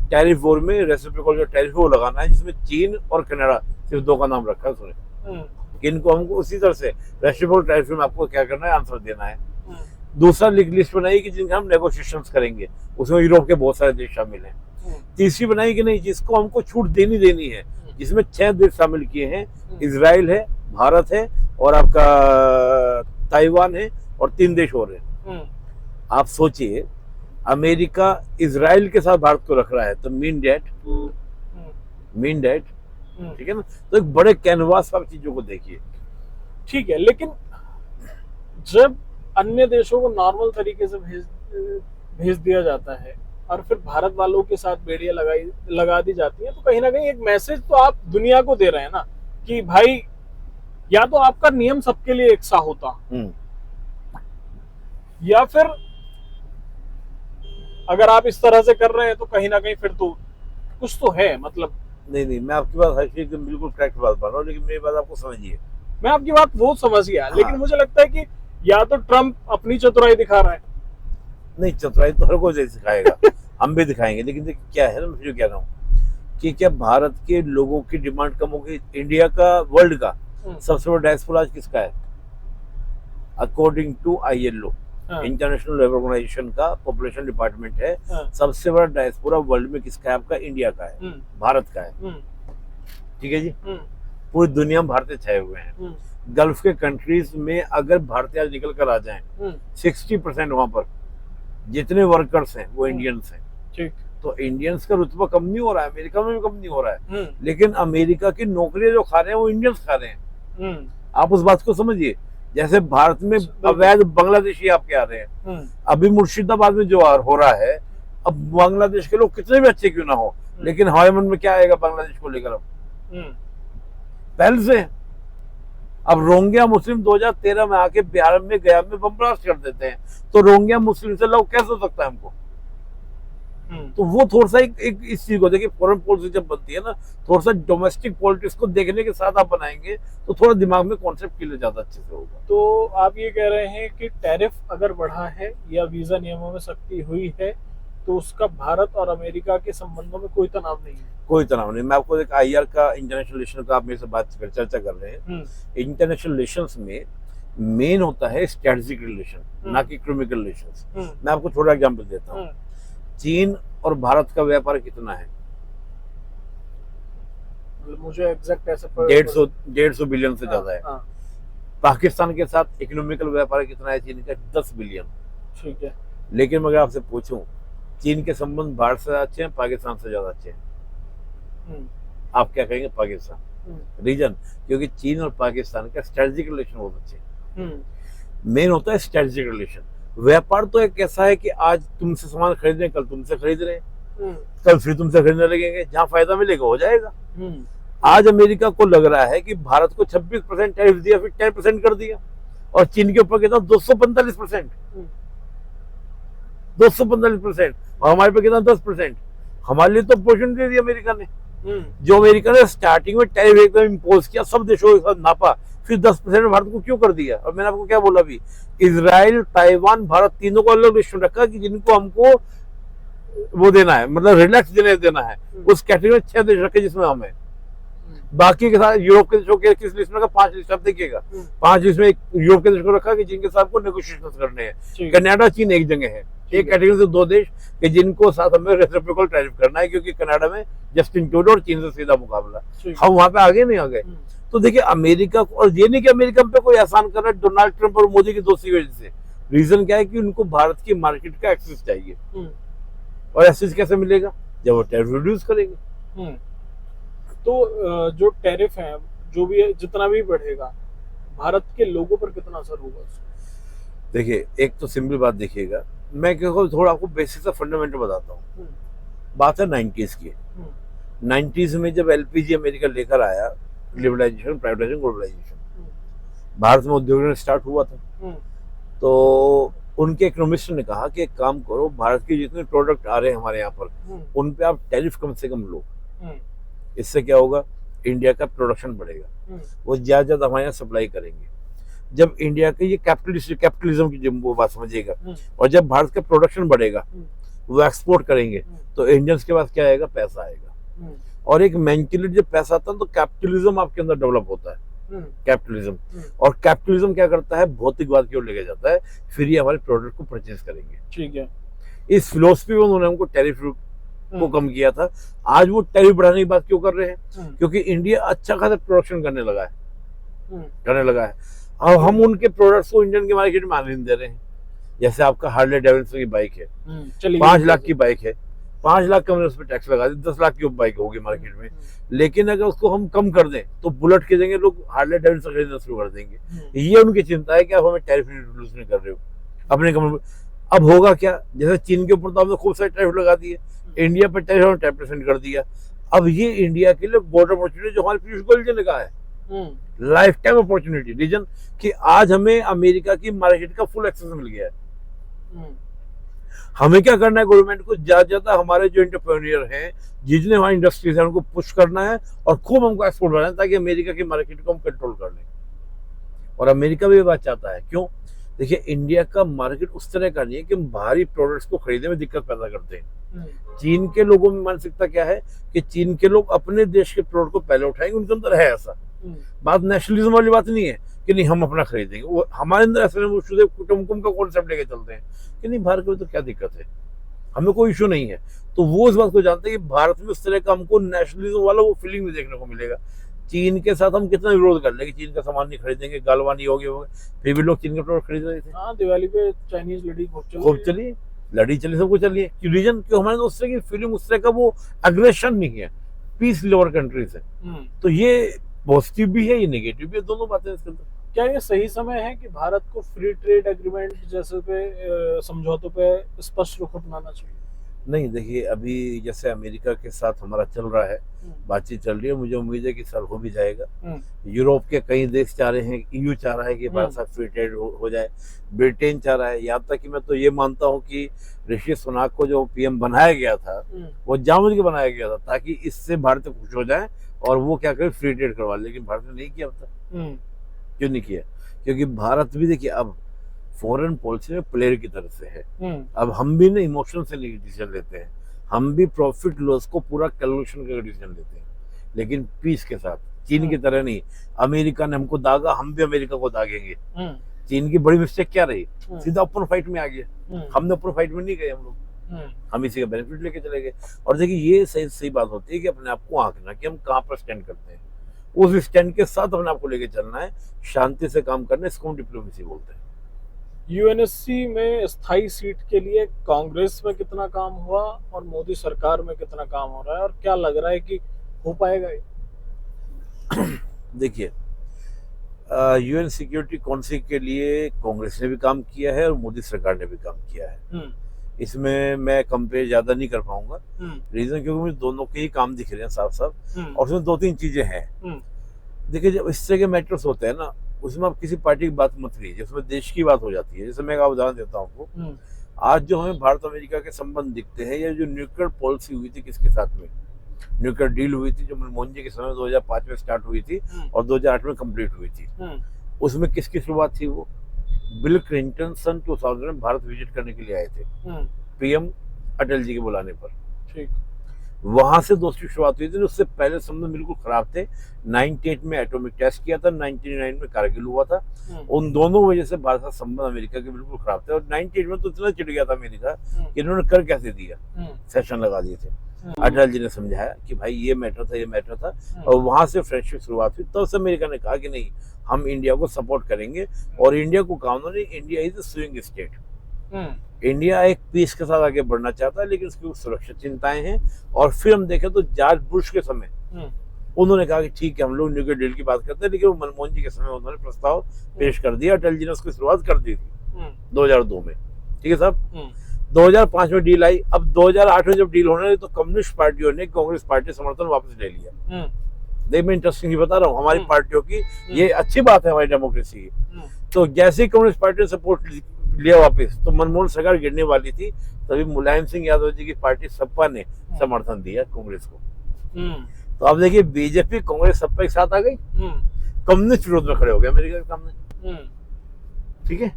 टैरिफ वॉर में रेसिप्रोकल जो टैरिफ वो लगाना है, जिसमें चीन और कनाडा सिर्फ 2 का नाम रखा है उसने। इनको हमको उसी तरह से रेसिप्रोकल टैरिफ में आपको क्या करना है, आंसर देना है। दूसरा लिस्ट बनाई कि जिनका हम नेगोशिएशंस करेंगे, उसमें यूरोप के बहुत सारे देश शामिल हैं। तीसरी बनाई कि नहीं, जिसको हमको छूट देनी है, जिसमें 6 देश शामिल किए हैं, इजराइल है, भारत है और आपका ताइवान है और 3 देश और हैं। आप सोचिए, अमेरिका इजराइल के साथ भारत को रख रहा है, तो मीन डेट, ठीक है ना। तो एक बड़े कैनवास पर चीजों को देखिए। ठीक है, लेकिन जब अन्य देशों को नॉर्मल तरीके से भेज दिया जाता है, और फिर भारत वालों के साथ बेड़ियां लगा दी जाती हैं, तो कहीं ना कहीं एक मैसेज तो आप दुनिया को दे रहे हैं ना कि भाई या तो आपका नियम सबके लिए एक सा होता, या फिर अगर आप इस तरह से कर रहे हैं तो कहीं ना कहीं फिर तो कुछ तो है मतलब। नहीं, मैं आपकी बात हर चीज बिल्कुल करेक्ट बात बन रहा हूँ, लेकिन मेरी बात आपको समझिए। मैं आपकी बात वो समझ गया, लेकिन मुझे लगता है कि या तो ट्रम्प अपनी चतुराई दिखा रहा है। नहीं, चतुराई तो हर कोई सिखाएगा हम भी दिखाएंगे, लेकिन देखिए क्या है ना, मैं जो कह रहा हूँ कि क्या भारत के लोगों की डिमांड कम होगी? इंडिया का, वर्ल्ड का सबसे बड़ा डायस्पोरा आज किसका है? According to ILO, international labour organisation का पॉपुलेशन डिपार्टमेंट है, सबसे बड़ा डायस्पोरा वर्ल्ड में किसका है? आपका इंडिया का है, भारत का है। ठीक है जी। पूरी दुनिया में भारतीय छाए हुए हैं। गल्फ के कंट्रीज में अगर भारतीय आज निकल कर आ जाएं, 60% वहां पर जितने वर्कर्स हैं वो इंडियंस हैं। ठीक। तो इंडियंस का रुतबा कम नहीं हो रहा है, अमेरिका में भी कम नहीं हो रहा है, लेकिन अमेरिका की नौकरियां जो खा रहे हैं वो इंडियंस खा रहे हैं। आप उस बात को समझिए। जैसे भारत में अवैध बांग्लादेशी आपके आ रहे हैं, अभी मुर्शिदाबाद में जो हो रहा है, अब बांग्लादेश के लोग कितने भी अच्छे क्यों ना हो, लेकिन हवाई मन में क्या आएगा बांग्लादेश को लेकर? अब पहले से अब रोहिंग्या मुस्लिम 2013 में आके बिहार में, गया में बम ब्लास्ट कर देते हैं, तो रोहिंग्या मुस्लिम से लव कैसे हो सकता है हमको? तो वो थोड़ा सा एक इस चीज को देखिए, फॉरेन पॉलिसी जब बनती है ना, थोड़ा सा डोमेस्टिक पॉलिटिक्स को देखने के साथ आप बनाएंगे तो थोड़ा दिमाग में कॉन्सेप्ट क्लियर ज्यादा अच्छे से होगा। तो आप ये कह रहे हैं कि टैरिफ अगर बढ़ा है या वीजा नियमों में सख्ती हुई है तो उसका भारत और अमेरिका के संबंधों में कोई तनाव नहीं है? कोई तनाव नहीं। मैं आपको एक IR का, इंटरनेशनल रिलेशन का, आप मेरे से बात कर चर्चा कर रहे हैं। इंटरनेशनल रिलेशंस में मेन होता है स्ट्रेटेजिक रिलेशन, ना कि इकोनॉमिकल रिलेशंस। मैं आपको थोड़ा एग्जांपल देता हूँ। चीन और भारत का व्यापार कितना है? मुझे एग्जैक्ट ऐसे 150 बिलियन से ज्यादा है। पाकिस्तान के साथ इकोनॉमिकल व्यापार कितना है चीन का? 10 बिलियन। ठीक है। लेकिन मैं आपसे पूछूं, चीन के संबंध भारत से अच्छे हैं, पाकिस्तान से ज्यादा अच्छे हैं? आप क्या कहेंगे? पाकिस्तान। रीजन, क्योंकि चीन और पाकिस्तान का स्ट्रेटेजिक रिलेशन बहुत अच्छे हैं। मेन होता है स्ट्रेटेजिक रिलेशन। व्यापार तो एक ऐसा है कि आज तुमसे सामान खरीद रहे हैं, कल तुमसे खरीद रहे हैं, कल फिर तुमसे खरीदने लगेंगे, जहां फायदा मिलेगा हो जाएगा। आज अमेरिका को लग रहा है कि भारत को 26% टैरिफ दिया, फिर 10% कर दिया, और चीन के ऊपर कितना? 245%। 245%, और हमारे पे कितना? 10%। हमारे लिए तो पोर्शन दे दिया अमेरिका ने। जो अमेरिका ने स्टार्टिंग में टैरिफ एकदम इम्पोज किया, सब देशों के साथ नापा, फिर 10% भारत को क्यों कर दिया? और मैंने आपको क्या बोला अभी, इजराइल, ताइवान, भारत तीनों को अलग लिस्ट में रखा कि जिनको हमको वो देना है, मतलब रिलैक्स देना है, उस कैटेगरी में 6 देश रखे जिसमें हम है। बाकी के साथ यूरोप के देशों के किस लिस्ट में? 5 लिस्ट। आप देखिएगा 5 लिस्ट में यूरोप के देश को रखा कि जिनके साथ को नेगोशिएशन करने हैं। कनाडा, चीन एक जगह है, एक कैटेगरी से 2 देश कि जिनको साथ हमें रेसिप्रोकल टैरिफ करना है, क्योंकि कनाडा में जस्टिन ट्रूडो और चीन से सीधा मुकाबला। हम वहां पे आगे नहीं आ गए। तो देखिए अमेरिका को, और ये नहीं कि अमेरिका पे कोई एहसान कर रहा है डोनाल्ड ट्रंप और मोदी की दोस्ती की वजह से। रीजन क्या है कि उनको भारत की मार्केट का एक्सेस चाहिए, और एक्सेस कैसे मिलेगा? जब वो टैरिफ रिड्यूस करेंगे। तो जो टैरिफ है, जो भी है, जितना भी बढ़ेगा, भारत के लोगों पर कितना असर होगा? देखिए एक तो सिंपल बात देखिएगा, मैं थोड़ा आपको बेसिक सा फंडामेंटल बताता हूँ। बात है 90s की। 90s में जब LPG अमेरिका लेकर आया, लिबरलाइजेशन, प्राइवेटाइजेशन, ग्लोबलाइजेशन, भारत में उद्योग स्टार्ट हुआ था, तो उनके इकोनॉमिस्ट ने कहा कि एक काम करो, भारत के जितने प्रोडक्ट आ रहे हैं हमारे यहाँ पर, उन पे आप टैरिफ कम से कम लो। इससे क्या होगा? इंडिया का प्रोडक्शन बढ़ेगा, वो ज्यादा ज्यादा हमारे यहाँ सप्लाई करेंगे। जब इंडिया का ये कैपिटलिज्म की जब वो बात समझिएगा, और जब भारत का प्रोडक्शन बढ़ेगा, वो एक्सपोर्ट करेंगे, तो इंडियंस के पास क्या आएगा? पैसा आएगा। और एक मेंटलिटी जब पैसा आता है तो कैपिटलिज्म आपके अंदर डेवलप होता है। कैपिटलिज्म, और कैपिटलिज्म क्या करता है? भौतिकवाद की ओर लेके जाता है, फिर ये हमारे प्रोडक्ट को परचेज करेंगे। ठीक है। इस फिलोसफी में उन्होंने हमको टैरिफ को कम किया था। आज वो टैरिफ बढ़ाने की बात क्यों कर रहे हैं? क्योंकि इंडिया अच्छा खासा प्रोडक्शन करने लगा है, और हम उनके प्रोडक्ट्स को इंडियन के मार्केट में आने नहीं दे रहे हैं। जैसे आपका हार्ले डेविडसन की बाइक है, 5 लाख की बाइक है, 5 लाख का हमने उस पर टैक्स लगा दिया, 10 लाख की बाइक होगी मार्केट में। लेकिन अगर उसको हम कम कर दें तो बुलेट के जगह लोग हार्ले डेविडसन खरीदना शुरू कर देंगे। ये उनकी चिंता है कि आप हमें टैरिफ इंट्रोड्यूस नहीं कर रहे हो अपने कंपनी। अब होगा क्या, जैसे चीन के ऊपर तो हमने खूब सारे टैरिफ लगा दिए, इंडिया पर टैरिफ हमने 10% कर दिया। अब ये इंडिया के लिए गोल्डन अपॉर्चुनिटी जो हमारे पीयूष गोयल जी ने कहा है, लाइफ टाइम अपॉर्चुनिटी। रीजन कि आज हमें अमेरिका की मार्केट का फुल एक्सेस मिल गया है। हमें क्या करना है, गवर्नमेंट को ज्यादा ज्यादा हमारे जो एंटरप्रेन्योर हैं, जितने हमारी इंडस्ट्रीज हैं, उनको पुश करना है और खूब हमको एक्सपोर्ट बढ़ाना है, ताकि अमेरिका की मार्केट को हम कंट्रोल कर लें। और अमेरिका भी ये बात चाहता है। क्यों? देखिए, इंडिया का मार्केट उस तरह का नहीं है कि हम बाहरी प्रोडक्ट्स को खरीदने में दिक्कत पैदा करते हैं। चीन के लोगों में मानसिकता क्या है कि चीन के लोग अपने देश के प्रोडक्ट को पहले उठाएंगे, उनके अंदर है ऐसा बात। नेशनलिज्म वाली बात नहीं है कि नहीं हम अपना खरीदेंगे, वो हमारे अंदर ऐसे कुटुंबकम का कॉन्सेप्ट लेके चलते हैं कि नहीं भारत में तो क्या दिक्कत है, हमें कोई इशू नहीं है। तो वो इस बात को जानते हैं कि भारत में उस तरह का हमको नेशनलिज्म वाला वो फीलिंग भी देखने को मिलेगा। चीन के साथ हम कितना विरोध कर लेंगे, चीन का सामान नहीं खरीदेंगे, गालवानी हो गए, फिर भी लोग चीन के प्रोडक्ट खरीद रहे थे। हाँ, दिवाली पे चाइनीज लड़ी खूब चली, लड़ी चली, सब कुछ चलिए। रीजन क्यों? हमारे उस तरह की फीलिंग, उस तरह का वो अग्रेशन नहीं है, पीस लवर कंट्रीज है। तो ये पॉजिटिव भी है, ये नेगेटिव भी है, दोनों बातें इसके अंदर। क्या ये सही समय है कि भारत को फ्री ट्रेड एग्रीमेंट जैसे पे समझौतों पे स्पष्ट रुख अपनाना चाहिए? नहीं, देखिए, अभी जैसे अमेरिका के साथ हमारा चल रहा है, बातचीत चल रही है, मुझे उम्मीद है कि साल हो भी जाएगा। यूरोप के कई देश चाह रहे हैं, ईयू चाह रहा है कि भारत साथ फ्री ट्रेड हो जाए, ब्रिटेन चाह रहा है। यहाँ तक कि मैं तो ये मानता हूँ कि ऋषि सुनाक को जो पीएम बनाया गया था, वो जानबूझ के बनाया गया था ताकि इससे भारत खुश हो जाए और वो क्या करे, फ्री ट्रेड करवा। लेकिन भारत ने नहीं किया अब तक। क्यों नहीं किया? क्योंकि भारत भी देखिए अब फॉरेन पॉलिसी में प्लेयर की तरफ से है। अब हम भी ना इमोशन से नहीं डिसीजन लेते हैं, हम भी प्रॉफिट लॉस को पूरा कैलकुलेशन करके डिसीजन लेते हैं, लेकिन पीस के साथ। चीन की तरह नहीं, अमेरिका ने हमको दागा, हम भी अमेरिका को दागेंगे। चीन की बड़ी मिस्टेक क्या रही, सीधा ओपन फाइट में आ गया। हमने ओपन फाइट में नहीं गए, हम लोग हम इसी का बेनिफिट लेके चले गए। और देखिए, ये सही बात होती है कि अपने आप को आंकना कि हम कहाँ पर स्टैंड करते हैं, उस स्टैंड के साथ अपने आप को लेके चलना है, शांति से काम करना है, इसको हम डिप्लोमेसी बोलते हैं। यूएनएससी में स्थायी सीट के लिए कांग्रेस में कितना काम हुआ और मोदी सरकार में कितना काम हो रहा है, और क्या लग रहा है कि हो पाएगा ये? देखिए, यूएन सिक्योरिटी काउंसिल के लिए कांग्रेस ने भी काम किया है और मोदी सरकार ने भी काम किया है। इसमें मैं कंपेयर ज्यादा नहीं कर पाऊंगा। रीजन क्योंकि मुझे दोनों के ही काम दिख रहे हैं साफ साफ, और उसमें दो तीन चीजें हैं। देखिए, जब इस तरह के मैटर्स होते हैं ना, उसमें आप किसी पार्टी की बात मत लीजिए, उसमें देश की बात हो जाती है। जैसे मैं एक उदाहरण देता हूँ आपको। आज जो हमें भारत अमेरिका के संबंध दिखते हैं, या जो न्यूक्लियर पॉलिसी हुई थी किसके साथ में, न्यूक्लियर डील हुई थी जो मनमोहन जी के समय 2005 में स्टार्ट हुई थी और 2008 में कंप्लीट हुई थी, उसमें किसकी शुरुआत थी? वो बिल क्लिंटन सन 2000 में भारत विजिट करने के लिए आए थे, पीएम अटल जी के बुलाने पर। ठीक, वहां से दोस्ती शुरुआत हुई थी। उससे पहले संबंध बिल्कुल खराब थे। 98 में एटॉमिक टेस्ट किया था, 99 में कारगिल हुआ था। उन दोनों वजह से भारत का संबंध अमेरिका के बिल्कुल खराब थे। और 98 में तो इतना चिढ़ गया था अमेरिका कि इन्होंने कर कैसे दिया, सेशन लगा दिए थे। अटल जी ने समझाया कि भाई ये मैटर था, ये मैटर था, और वहां से फ्रेंडशिप शुरुआत हुई। तब से अमेरिका ने कहा कि नहीं, हम इंडिया को सपोर्ट करेंगे। और इंडिया को कहा उन्होंने, India is a swing state. India एक पीस के साथ आगे बढ़ना चाहता है, लेकिन उसकी कुछ सुरक्षा चिंताएं हैं। और फिर हम देखें तो जॉर्ज बुश के समय उन्होंने कहा कि ठीक है, हम लोग न्यूक्लियर डील की बात करते हैं, लेकिन वो मनमोहन जी के समय उन्होंने प्रस्ताव पेश कर दिया। अटल जी ने उसकी शुरुआत कर दी थी 2002 में। ठीक है साहब, 2005 में डील आई। अब 2008 में जब डील होने लगी तो कम्युनिस्ट पार्टियों ने कांग्रेस पार्टी समर्थन वापस ले लिया। देख, मैं इंटरेस्टिंग बता रहा हूँ, हमारी पार्टियों की ये अच्छी बात है हमारी डेमोक्रेसी की। तो जैसे ही कम्युनिस्ट पार्टी ने सपोर्ट लिया वापस, तो मनमोहन सरकार गिरने वाली थी, तभी मुलायम सिंह यादव जी की पार्टी सपा ने समर्थन दिया कांग्रेस को। तो अब देखिए, बीजेपी कांग्रेस सपा एक साथ आ गई, कम्युनिस्ट विरोध में खड़े हो गए अमेरिका के सामने। ठीक है,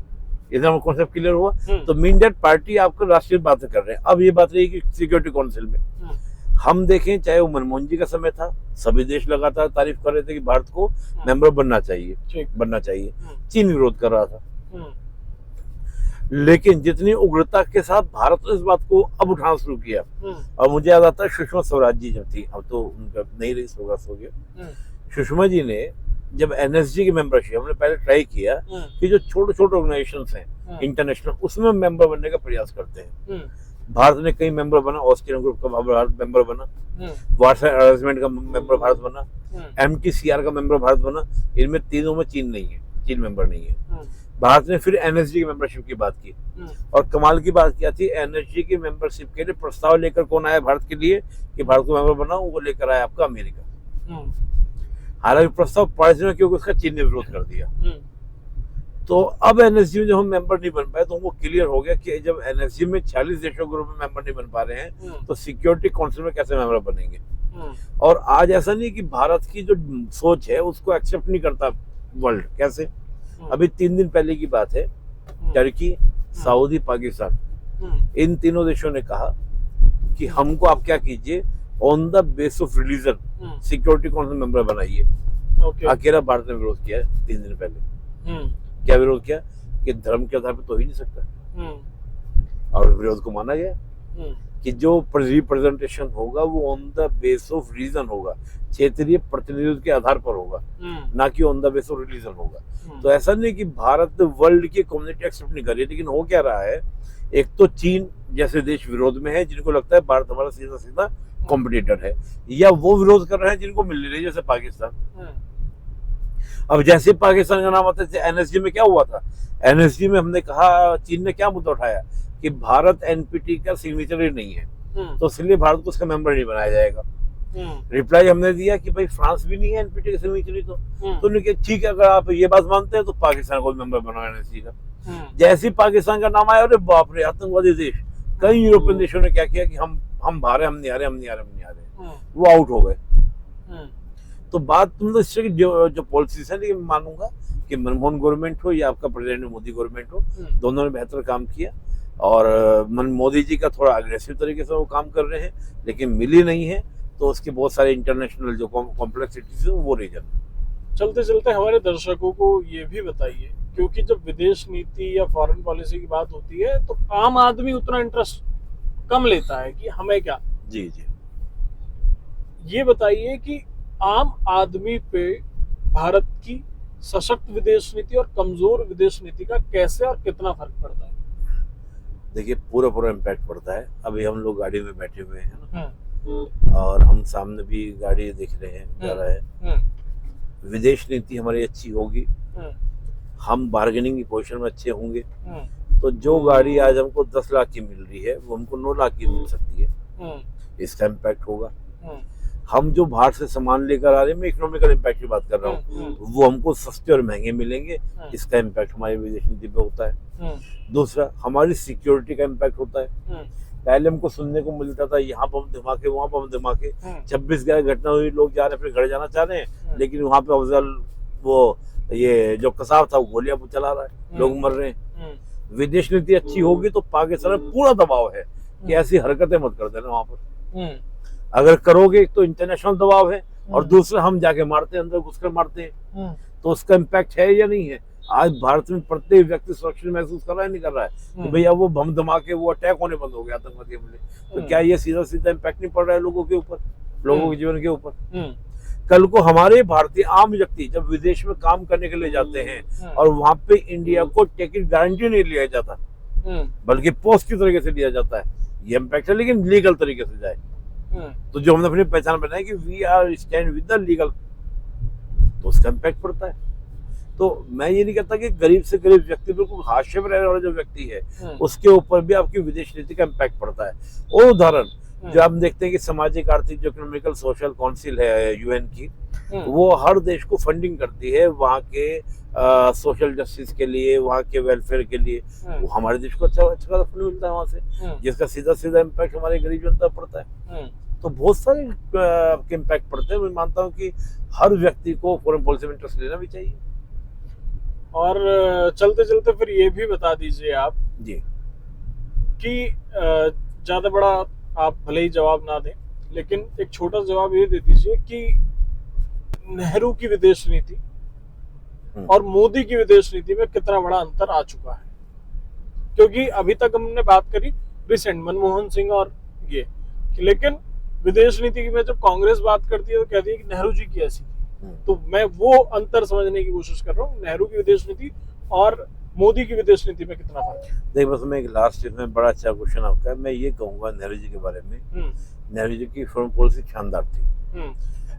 इतना कॉन्सेप्ट क्लियर हुआ। तो मीन दैट पार्टी आपको राष्ट्रीय बातें कर रहे हैं। अब ये बात रही कि सिक्योरिटी काउंसिल में हम देखें, चाहे वो मनमोहन जी का समय था, सभी देश लगातार तारीफ कर रहे थे कि भारत को मेंबर बनना चाहिए। चीन विरोध कर रहा था। लेकिन जितनी उग्रता के साथ भारत ने इस बात को अब उठाना शुरू किया, और मुझे याद आता है सुषमा स्वराज जी जब थी, अब तो उनका नहीं रही, स्वर्गस्थ हो गया। सुषमा जी ने जब एनएसजी की मेंबरशिप हमने पहले ट्राई किया कि जो छोटे छोटे ऑर्गेनाइजेशंस हैं इंटरनेशनल, उसमें मेंबर बनने का प्रयास करते हैं। भारत ने कई मेंबर बना, ऑस्ट्रियन ग्रुप का भारत मेंबर बना, वार्सा अरेंजमेंट का मेंबर भारत बना, MTCR का मेंबर भारत बना। इनमें तीनों में चीन नहीं है, चीन मेंबर नहीं है। भारत ने फिर एनएसजी की मेंबरशिप की बात की, और कमाल की बात क्या थी, एनएसजी की मेंबरशिप के लिए प्रस्ताव लेकर कौन आया भारत के लिए कि भारत को मेंबर बनाओ, वो लेकर आया आपका अमेरिका। हालांकि प्रस्ताव पास हुआ क्योंकि उसका चीन ने विरोध कर दिया। तो अब एनएसजी में जब हम मेंबर नहीं बन पाए तो वो क्लियर हो गया कि जब एनएसजी में 46 देशों के रूप में मेंबर नहीं बन पा रहे हैं तो सिक्योरिटी काउंसिल में कैसे मेंबर बनेंगे। और आज ऐसा नहीं कि भारत की जो सोच है उसको एक्सेप्ट नहीं करता वर्ल्ड, कैसे? अभी 3 दिन पहले की बात है, टर्की, सऊदी, पाकिस्तान, इन तीनों देशों ने कहा कि हमको आप क्या कीजिए, on the base of religion security council member बनाइए। अकेला भारत ने विरोध किया है 3 दिन पहले। क्या विरोध किया कि धर्म के आधार पर तो ही नहीं सकता, और विरोध को माना गया कि जो रिप्रेजेंटेशन होगा वो on the base of region होगा, क्षेत्रीय प्रतिनिधित्व के आधार पर होगा, ना कि on the base of religion होगा। तो ऐसा नहीं कि भारत वर्ल्ड की कम्युनिटी एक्सेप्ट नहीं कर रही, लेकिन हो क्या रहा है, एक तो चीन जैसे देश विरोध में है जिनको लगता है भारत हमारा सीधा सीधा कॉम्पिटिटर है, या वो विरोध कर रहे हैं जिनको मिल नहीं रही, जैसे पाकिस्तान। अब जैसे पाकिस्तान का नाम आता है, एनएसजी में क्या हुआ था, एनएसजी में हमने कहा, चीन ने क्या मुद्दा उठाया कि भारत एनपीटी का सिग्नेचर नहीं है, तो इसलिए भारत को उसका मेंबर नहीं बनाया जाएगा। रिप्लाई हमने दिया कि भाई फ्रांस भी नहीं है एनपीटी का सिग्नेचर, तो उन्होंने कहा ठीक है, अगर आप ये बात मानते हैं तो पाकिस्तान को मेंबर बनाओ एनएसजी का। जैसे ही पाकिस्तान का नाम आया, अरे बाप रे, आतंकवादी देश, कई यूरोपियन देशों ने क्या किया कि हम बाहर हैं, हम नहीं आ रहे, वो आउट हो गए। तो बात तुम इस तरह की जो पॉलिसीज है, लेकिन मानूंगा कि मनमोहन गवर्नमेंट हो या आपका प्रेसिडेंट मोदी गवर्नमेंट हो, दोनों ने बेहतर काम किया, और मोदी जी का थोड़ा अग्रेसिव तरीके से वो काम कर रहे हैं, लेकिन मिली नहीं है, तो उसके बहुत सारे इंटरनेशनल जो कॉम्प्लेक्सिटीज है वो रीजन। चलते चलते हमारे दर्शकों को ये भी बताइए, क्योंकि जब विदेश नीति या फॉरेन पॉलिसी की बात होती है तो आम आदमी उतना इंटरेस्ट कम लेता है कि हमें क्या। जी जी, ये बताइए कि आम आदमी पे भारत की सशक्त विदेश नीति और कमजोर विदेश नीति का कैसे और कितना फर्क पड़ता है? देखिए, पूरा इम्पैक्ट पड़ता है। अभी हम लोग गाड़ी में बैठे हुए हैं और हम सामने भी गाड़ी देख रहे हैं, जा रहा है। विदेश नीति हमारी अच्छी होगी, हम बार्गेनिंग की पोजीशन में अच्छे होंगे, तो जो गाड़ी आज हमको 10 लाख की मिल रही है वो हमको 9 लाख की मिल सकती है, इसका इम्पैक्ट होगा। हम जो बाहर से सामान लेकर आ रहे हैं, मैं इकोनॉमिकल इम्पैक्ट की बात कर रहा हूँ, वो हमको सस्ते और महंगे मिलेंगे, इसका इम्पैक्ट हमारी विदेश नीति पे होता है। दूसरा, हमारी सिक्योरिटी का इम्पैक्ट होता है। पहले हमको सुनने को मिलता था यहाँ बम धमाके, वहाँ बम धमाके, 26 घटना हुई, लोग जा रहे हैं, फिर घर जाना चाह रहे हैं, लेकिन वहाँ पे अफजल वो ये जो कसाब था वो गोलियां चला रहा है, लोग मर रहे हैं। विदेश नीति अच्छी होगी तो पाकिस्तान में पूरा दबाव है कि ऐसी हरकतें मत कर देना वहां पर। अगर करोगे, एक तो इंटरनेशनल दबाव है, और दूसरा हम जाके मारते हैं, अंदर घुसकर मारते हैं, तो उसका इम्पैक्ट है या नहीं है? आज भारत में प्रत्येक व्यक्ति सुरक्षित महसूस कर रहा है, नहीं कर रहा है कि भैया वो बम धमाके, वो अटैक होने बंद हो गया, आतंकवादी हमले, तो क्या ये सीधा सीधा इम्पैक्ट नहीं पड़ रहा है लोगों के ऊपर, लोगों के जीवन के ऊपर? कल को हमारे भारतीय आम व्यक्ति जब विदेश में काम करने के लिए जाते हैं और वहां पे इंडिया को टिकट गारंटी नहीं लिया जाता, बल्कि पोस्ट की तरीके से लिया जाता है, ये इम्पैक्ट है, लेकिन लीगल तरीके से जाए, तो जो हमने अपनी पहचान बनाई कि we are stand with the legal, तो उसका इम्पैक्ट पड़ता है। तो मैं ये नहीं कहता कि गरीब से गरीब व्यक्ति, बिल्कुल हाशिए में रहने वाला जो व्यक्ति है उसके ऊपर भी आपकी विदेश नीति का इम्पैक्ट पड़ता है। और उदाहरण जो आप देखते हैं कि सामाजिक आर्थिक जो इकोनॉमिकल सोशल काउंसिल है यूएन की, वो हर देश को फंडिंग करती है वहाँ के सोशल जस्टिस के लिए, वहाँ के वेलफेयर के लिए। वो हमारे देश को अच्छा फंड मिलता है वहाँ से, जिसका सीधा सीधा इम्पैक्ट हमारे गरीब जनता पर पड़ता है। तो बहुत सारे इम्पैक्ट पड़ते हैं। मैं मानता हूँ कि हर व्यक्ति को फॉरेन पॉलिसी में इंटरेस्ट लेना भी चाहिए। और चलते चलते फिर ये भी बता दीजिए आप जी कि ज्यादा बड़ा आप भले ही जवाब ना दें, लेकिन एक छोटा जवाब ये दे दीजिए कि नेहरू की विदेश नीति और मोदी की विदेश नीति में कितना बड़ा अंतर आ चुका है। क्योंकि अभी तक हमने बात करी रिसेंट मनमोहन सिंह और ये, लेकिन विदेश नीति में जब कांग्रेस बात करती है तो कहती है कि नेहरू जी की ऐसी थी। तो मैं वो अंतर समझने की कोशिश कर रहा हूँ, नेहरू की विदेश नीति और मोदी की विदेश नीति में कितना फर्क है। देखिए, बस मैं एक लास्ट में बड़ा अच्छा क्वेश्चन आपका है, मैं ये कहूंगा नेहरू जी के बारे में, नेहरू जी की फॉरेन पॉलिसी शानदार थी,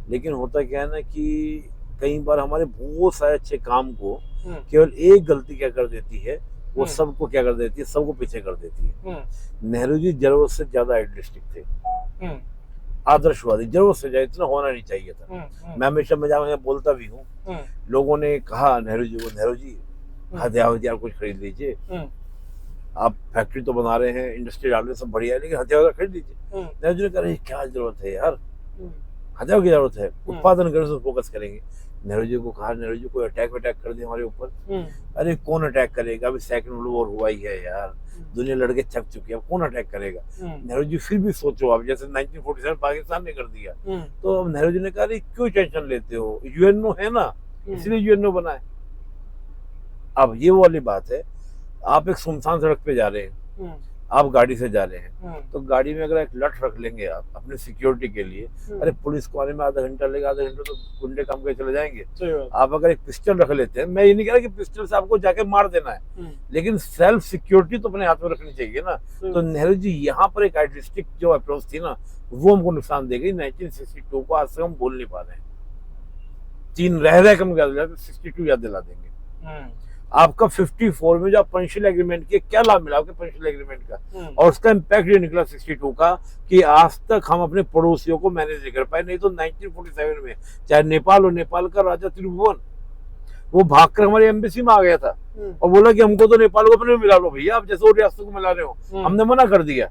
लेकिन होता क्या है ना कि कई बार हमारे बहुत सारे अच्छे काम को हम्म, केवल एक गलती क्या कर देती है, वो हम्म, सबको क्या कर देती है, सबको पीछे कर देती है। हम्म, नेहरू जी जरूरत से ज्यादा आइडियलिस्टिक थे, हम्म, आदर्शवादी, जरूरत से ज्यादा, इतना होना नहीं चाहिए था। मैं हमेशा मैं बोलता भी हूँ, हम्म, लोगों ने कहा नेहरू जी को, नेहरू जी हथियार हथियार कुछ खरीद लीजिए, हम्म, आप फैक्ट्री तो बना रहे हैं, इंडस्ट्री डाल रहे हैं, सब बढ़िया है, लेकिन हथियार खरीद लीजिए। हम्म, नेहरू जी ने कहा क्या जरूरत है यार, हम्म, हथियार की जरूरत है, उत्पादन करने से फोकस करेंगे। नेहरू जी को कहा, नेहरू जी कोई अटैक वटैक कर दे हमारे ऊपर, अरे कौन अटैक करेगा, अभी सेकंड वर्ल्ड वॉर हुआ ही है यार, दुनिया लड़के थक चुकी है, कौन अटैक करेगा। नेहरू जी फिर भी सोचो, आप जैसे 1947 पाकिस्तान ने कर दिया, तो अब नेहरू जी ने कहा क्यों टेंशन लेते हो, यूएनओ है ना, इसलिए यूएनओ बना है। अब ये वाली बात है, आप एक सुनसान सड़क पे जा रहे हैं, आप गाड़ी से जा रहे हैं, तो गाड़ी में अगर एक लठ रख लेंगे आप अपनी सिक्योरिटी के लिए, अरे पुलिस को आने में आधा घंटा लगेगा, आधा घंटा तो गुंडे काम करके चले जाएंगे। आप अगर एक पिस्टल रख लेते हैं, मैं ये नहीं कह रहा कि पिस्टल से आपको जाके मार देना है, लेकिन सेल्फ सिक्योरिटी तो अपने हाथ में रखनी चाहिए ना। तो नेहरू जी यहाँ पर एक आइडियलिस्टिक जो अप्रोच थी ना, वो हमको नुकसान देगी। 1962 को आज से हम बोल नहीं पा रहे हैं, चीन रह रहे कम याद दिला, 62 याद दिला देंगे। आपका 54 में जो आप पंचशील एग्रीमेंट किए, क्या लाभ मिला आपके पंचशील एग्रीमेंट का, और उसका इम्पैक्ट ये निकला 62 का कि आज तक हम अपने पड़ोसियों को मैनेज नहीं कर पाए। नहीं तो 1947 में चाहे नेपाल हो, नेपाल का राजा त्रिभुवन वो भागकर हमारी एम्बेसी में आ गया था और बोला कि हमको तो नेपाल को अपने में मिला लो भैया, आप जैसे और रियासतों को मिला रहे हो। हमने मना कर दिया।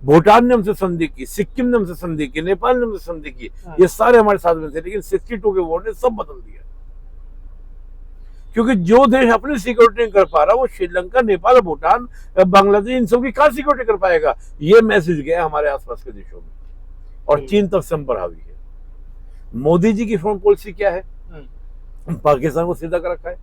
भूटान ने हमसे संधि की, सिक्किम ने हमसे संधि की, नेपाल ने हमसे संधि की, ये सारे हमारे साथ में थे, लेकिन 62 के वॉर ने सब बदल दिया। क्योंकि जो देश अपनी सिक्योरिटी नहीं कर पा रहा, वो श्रीलंका, नेपाल, भूटान, बांग्लादेश, इन सब की कहाँ सिक्योरिटी कर पाएगा। ये मैसेज गया हमारे आसपास के देशों में, और चीन तब से हम पर हावी है। मोदी जी की फॉरेन पॉलिसी क्या है, पाकिस्तान को सीधा कर रखा है।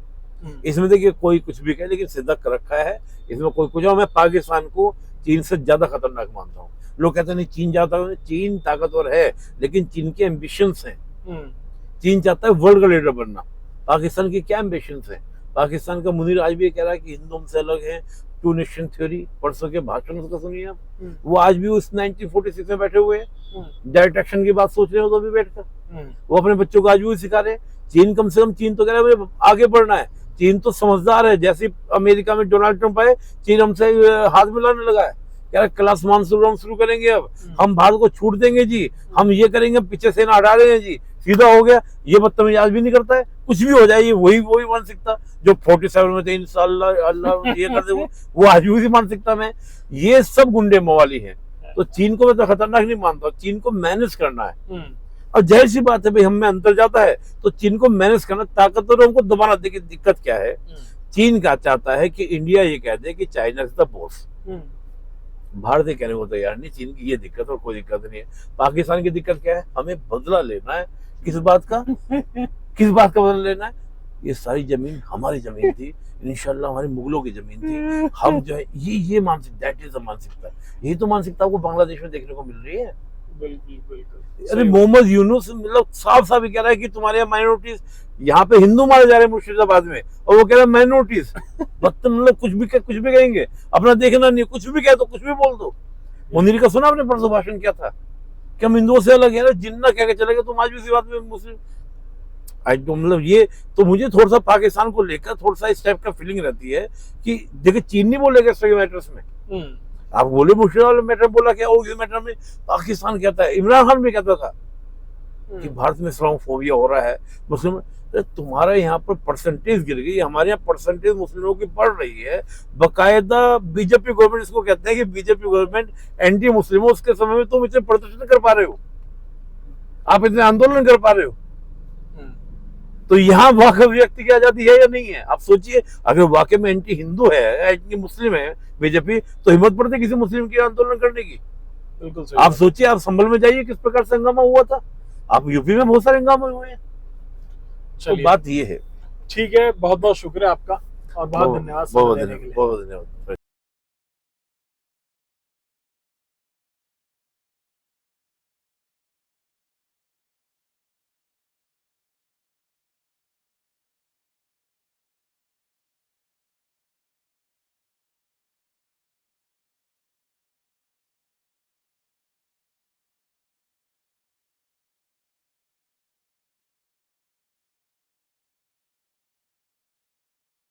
इसमें देखिए कोई कुछ भी कहे, लेकिन सीधा कर रखा है, इसमें कोई कुछ। मैं पाकिस्तान को चीन से ज्यादा खतरनाक मानता हूँ। लोग कहते हैं नहीं चीन ज्यादा, चीन ताकतवर है, लेकिन चीन के एम्बिशंस हैं। चीन चाहता है वर्ल्ड का लीडर बनना। पाकिस्तान की क्या एम्बिशंस हैं? पाकिस्तान का मुनीर आज भी कह रहा है कि हिंदू हमसे अलग है, टू नेशन थ्योरी, परसों के भाषण उसका सुनिए आप, वो आज भी उस 1946 में बैठे हुए हैं, डायरेक्ट एक्शन की बात सोच रहे हो तो भी बैठकर वो अपने बच्चों को आज भी सिखा रहे हैं। चीन कम से कम, चीन तो कह रहा है मुझे आगे बढ़ना है। चीन तो समझदार है, जैसे अमेरिका में डोनाल्ड ट्रंप आए, चीन हमसे हाथ मिलाने लगा है, कह रहा क्लास मान शुरू करेंगे, अब हम भारत को छूट देंगे जी, हम ये करेंगे, पीछे सेना हटा रहे हैं जी, सीधा हो गया। ये बदतमीजी आज भी नहीं करता है, कुछ भी हो जाए ये वही मानसिकता जो 47 में थे, इंशाल्लाह अल्लाह ये कर दे, वो आज भी उसी मानसिकता में। ये सब गुंडे मवाली हैं। तो चीन को मैं तो खतरनाक नहीं मानता, चीन को मैनेज करना है। और जाहिर सी बात है भाई, हम में अंतर जाता है, तो चीन को मैनेज करना, ताकतवर हमको दबाना। देखिए दिक्कत क्या है, चीन क्या चाहता है कि इंडिया ये कह दे कि China is the boss. Bharat ये कहने को तैयार नहीं। चीन की ये दिक्कत और कोई दिक्कत नहीं है। पाकिस्तान की दिक्कत क्या है, हमें बदला लेना है। किस बात का किस बात का बदला लेना है? ये सारी जमीन हमारी जमीन थी, इंशाल्लाह हमारी मुगलों की जमीन थी। हम जो है ये मानसिकता, दैट इज द मानसिकता। यही तो मानसिकता आपको बांग्लादेश में देखने को मिल रही है। बिल्कुल। अरे मोहम्मद यूनुस मतलब साफ साफ कह रहा है कि तुम्हारे यहाँ माइनॉरिटीज, यहाँ पे हिंदू मारे जा रहे हैं मुर्शिदाबाद में, और वो कह रहा है माइनॉरिटीज। मतलब कुछ भी कहेंगे, अपना देखना नहीं, कुछ भी कहे तो कुछ भी बोल दो। मुनीर का सुना आपने परसों भाषण क्या था कि हम हिंदुओं से अलग है ना, जिन्ना कह के चले गए, तुम आज भी इसी बात में मुस्लिम। आज तो मतलब ये तो मुझे थोड़ा सा पाकिस्तान को लेकर थोड़ा सा इस टाइप का फीलिंग रहती है कि देखिए चीन नहीं बोलेगा इस मैटर्स में। आप बोले मुर्शिदाबाद मैटर बोला क्या, और मैटर में पाकिस्तान कहता है, इमरान खान भी कहता था कि भारत में इस्लामोफोबिया हो रहा है, मुस्लिम। तुम्हारा यहाँ पर परसेंटेज गिर गई, हमारे यहाँ परसेंटेज मुस्लिमों की बढ़ रही है। बकायदा बीजेपी गवर्नमेंट इसको कहते हैं कि बीजेपी गवर्नमेंट एंटी मुस्लिम हो, उसके समय में तुम इतने प्रदर्शन कर पा रहे हो, आप इतने आंदोलन कर पा रहे हो। तो यहाँ वाकई व्यक्ति की आजादी है या नहीं है? आप सोचिए, अगर वाकई में एंटी हिंदू है, एंटी मुस्लिम है बीजेपी, तो हिम्मत पड़ती किसी मुस्लिम की आंदोलन करने की? बिल्कुल। आप सोचिए, आप संभल में जाइए किस प्रकार से हंगामा हुआ था। आप यूपी में बहुत सारे हंगामे हुए हैं। तो बात ये है। ठीक है, बहुत बहुत शुक्रिया आपका, और बहुत धन्यवाद। बहुत धन्यवाद।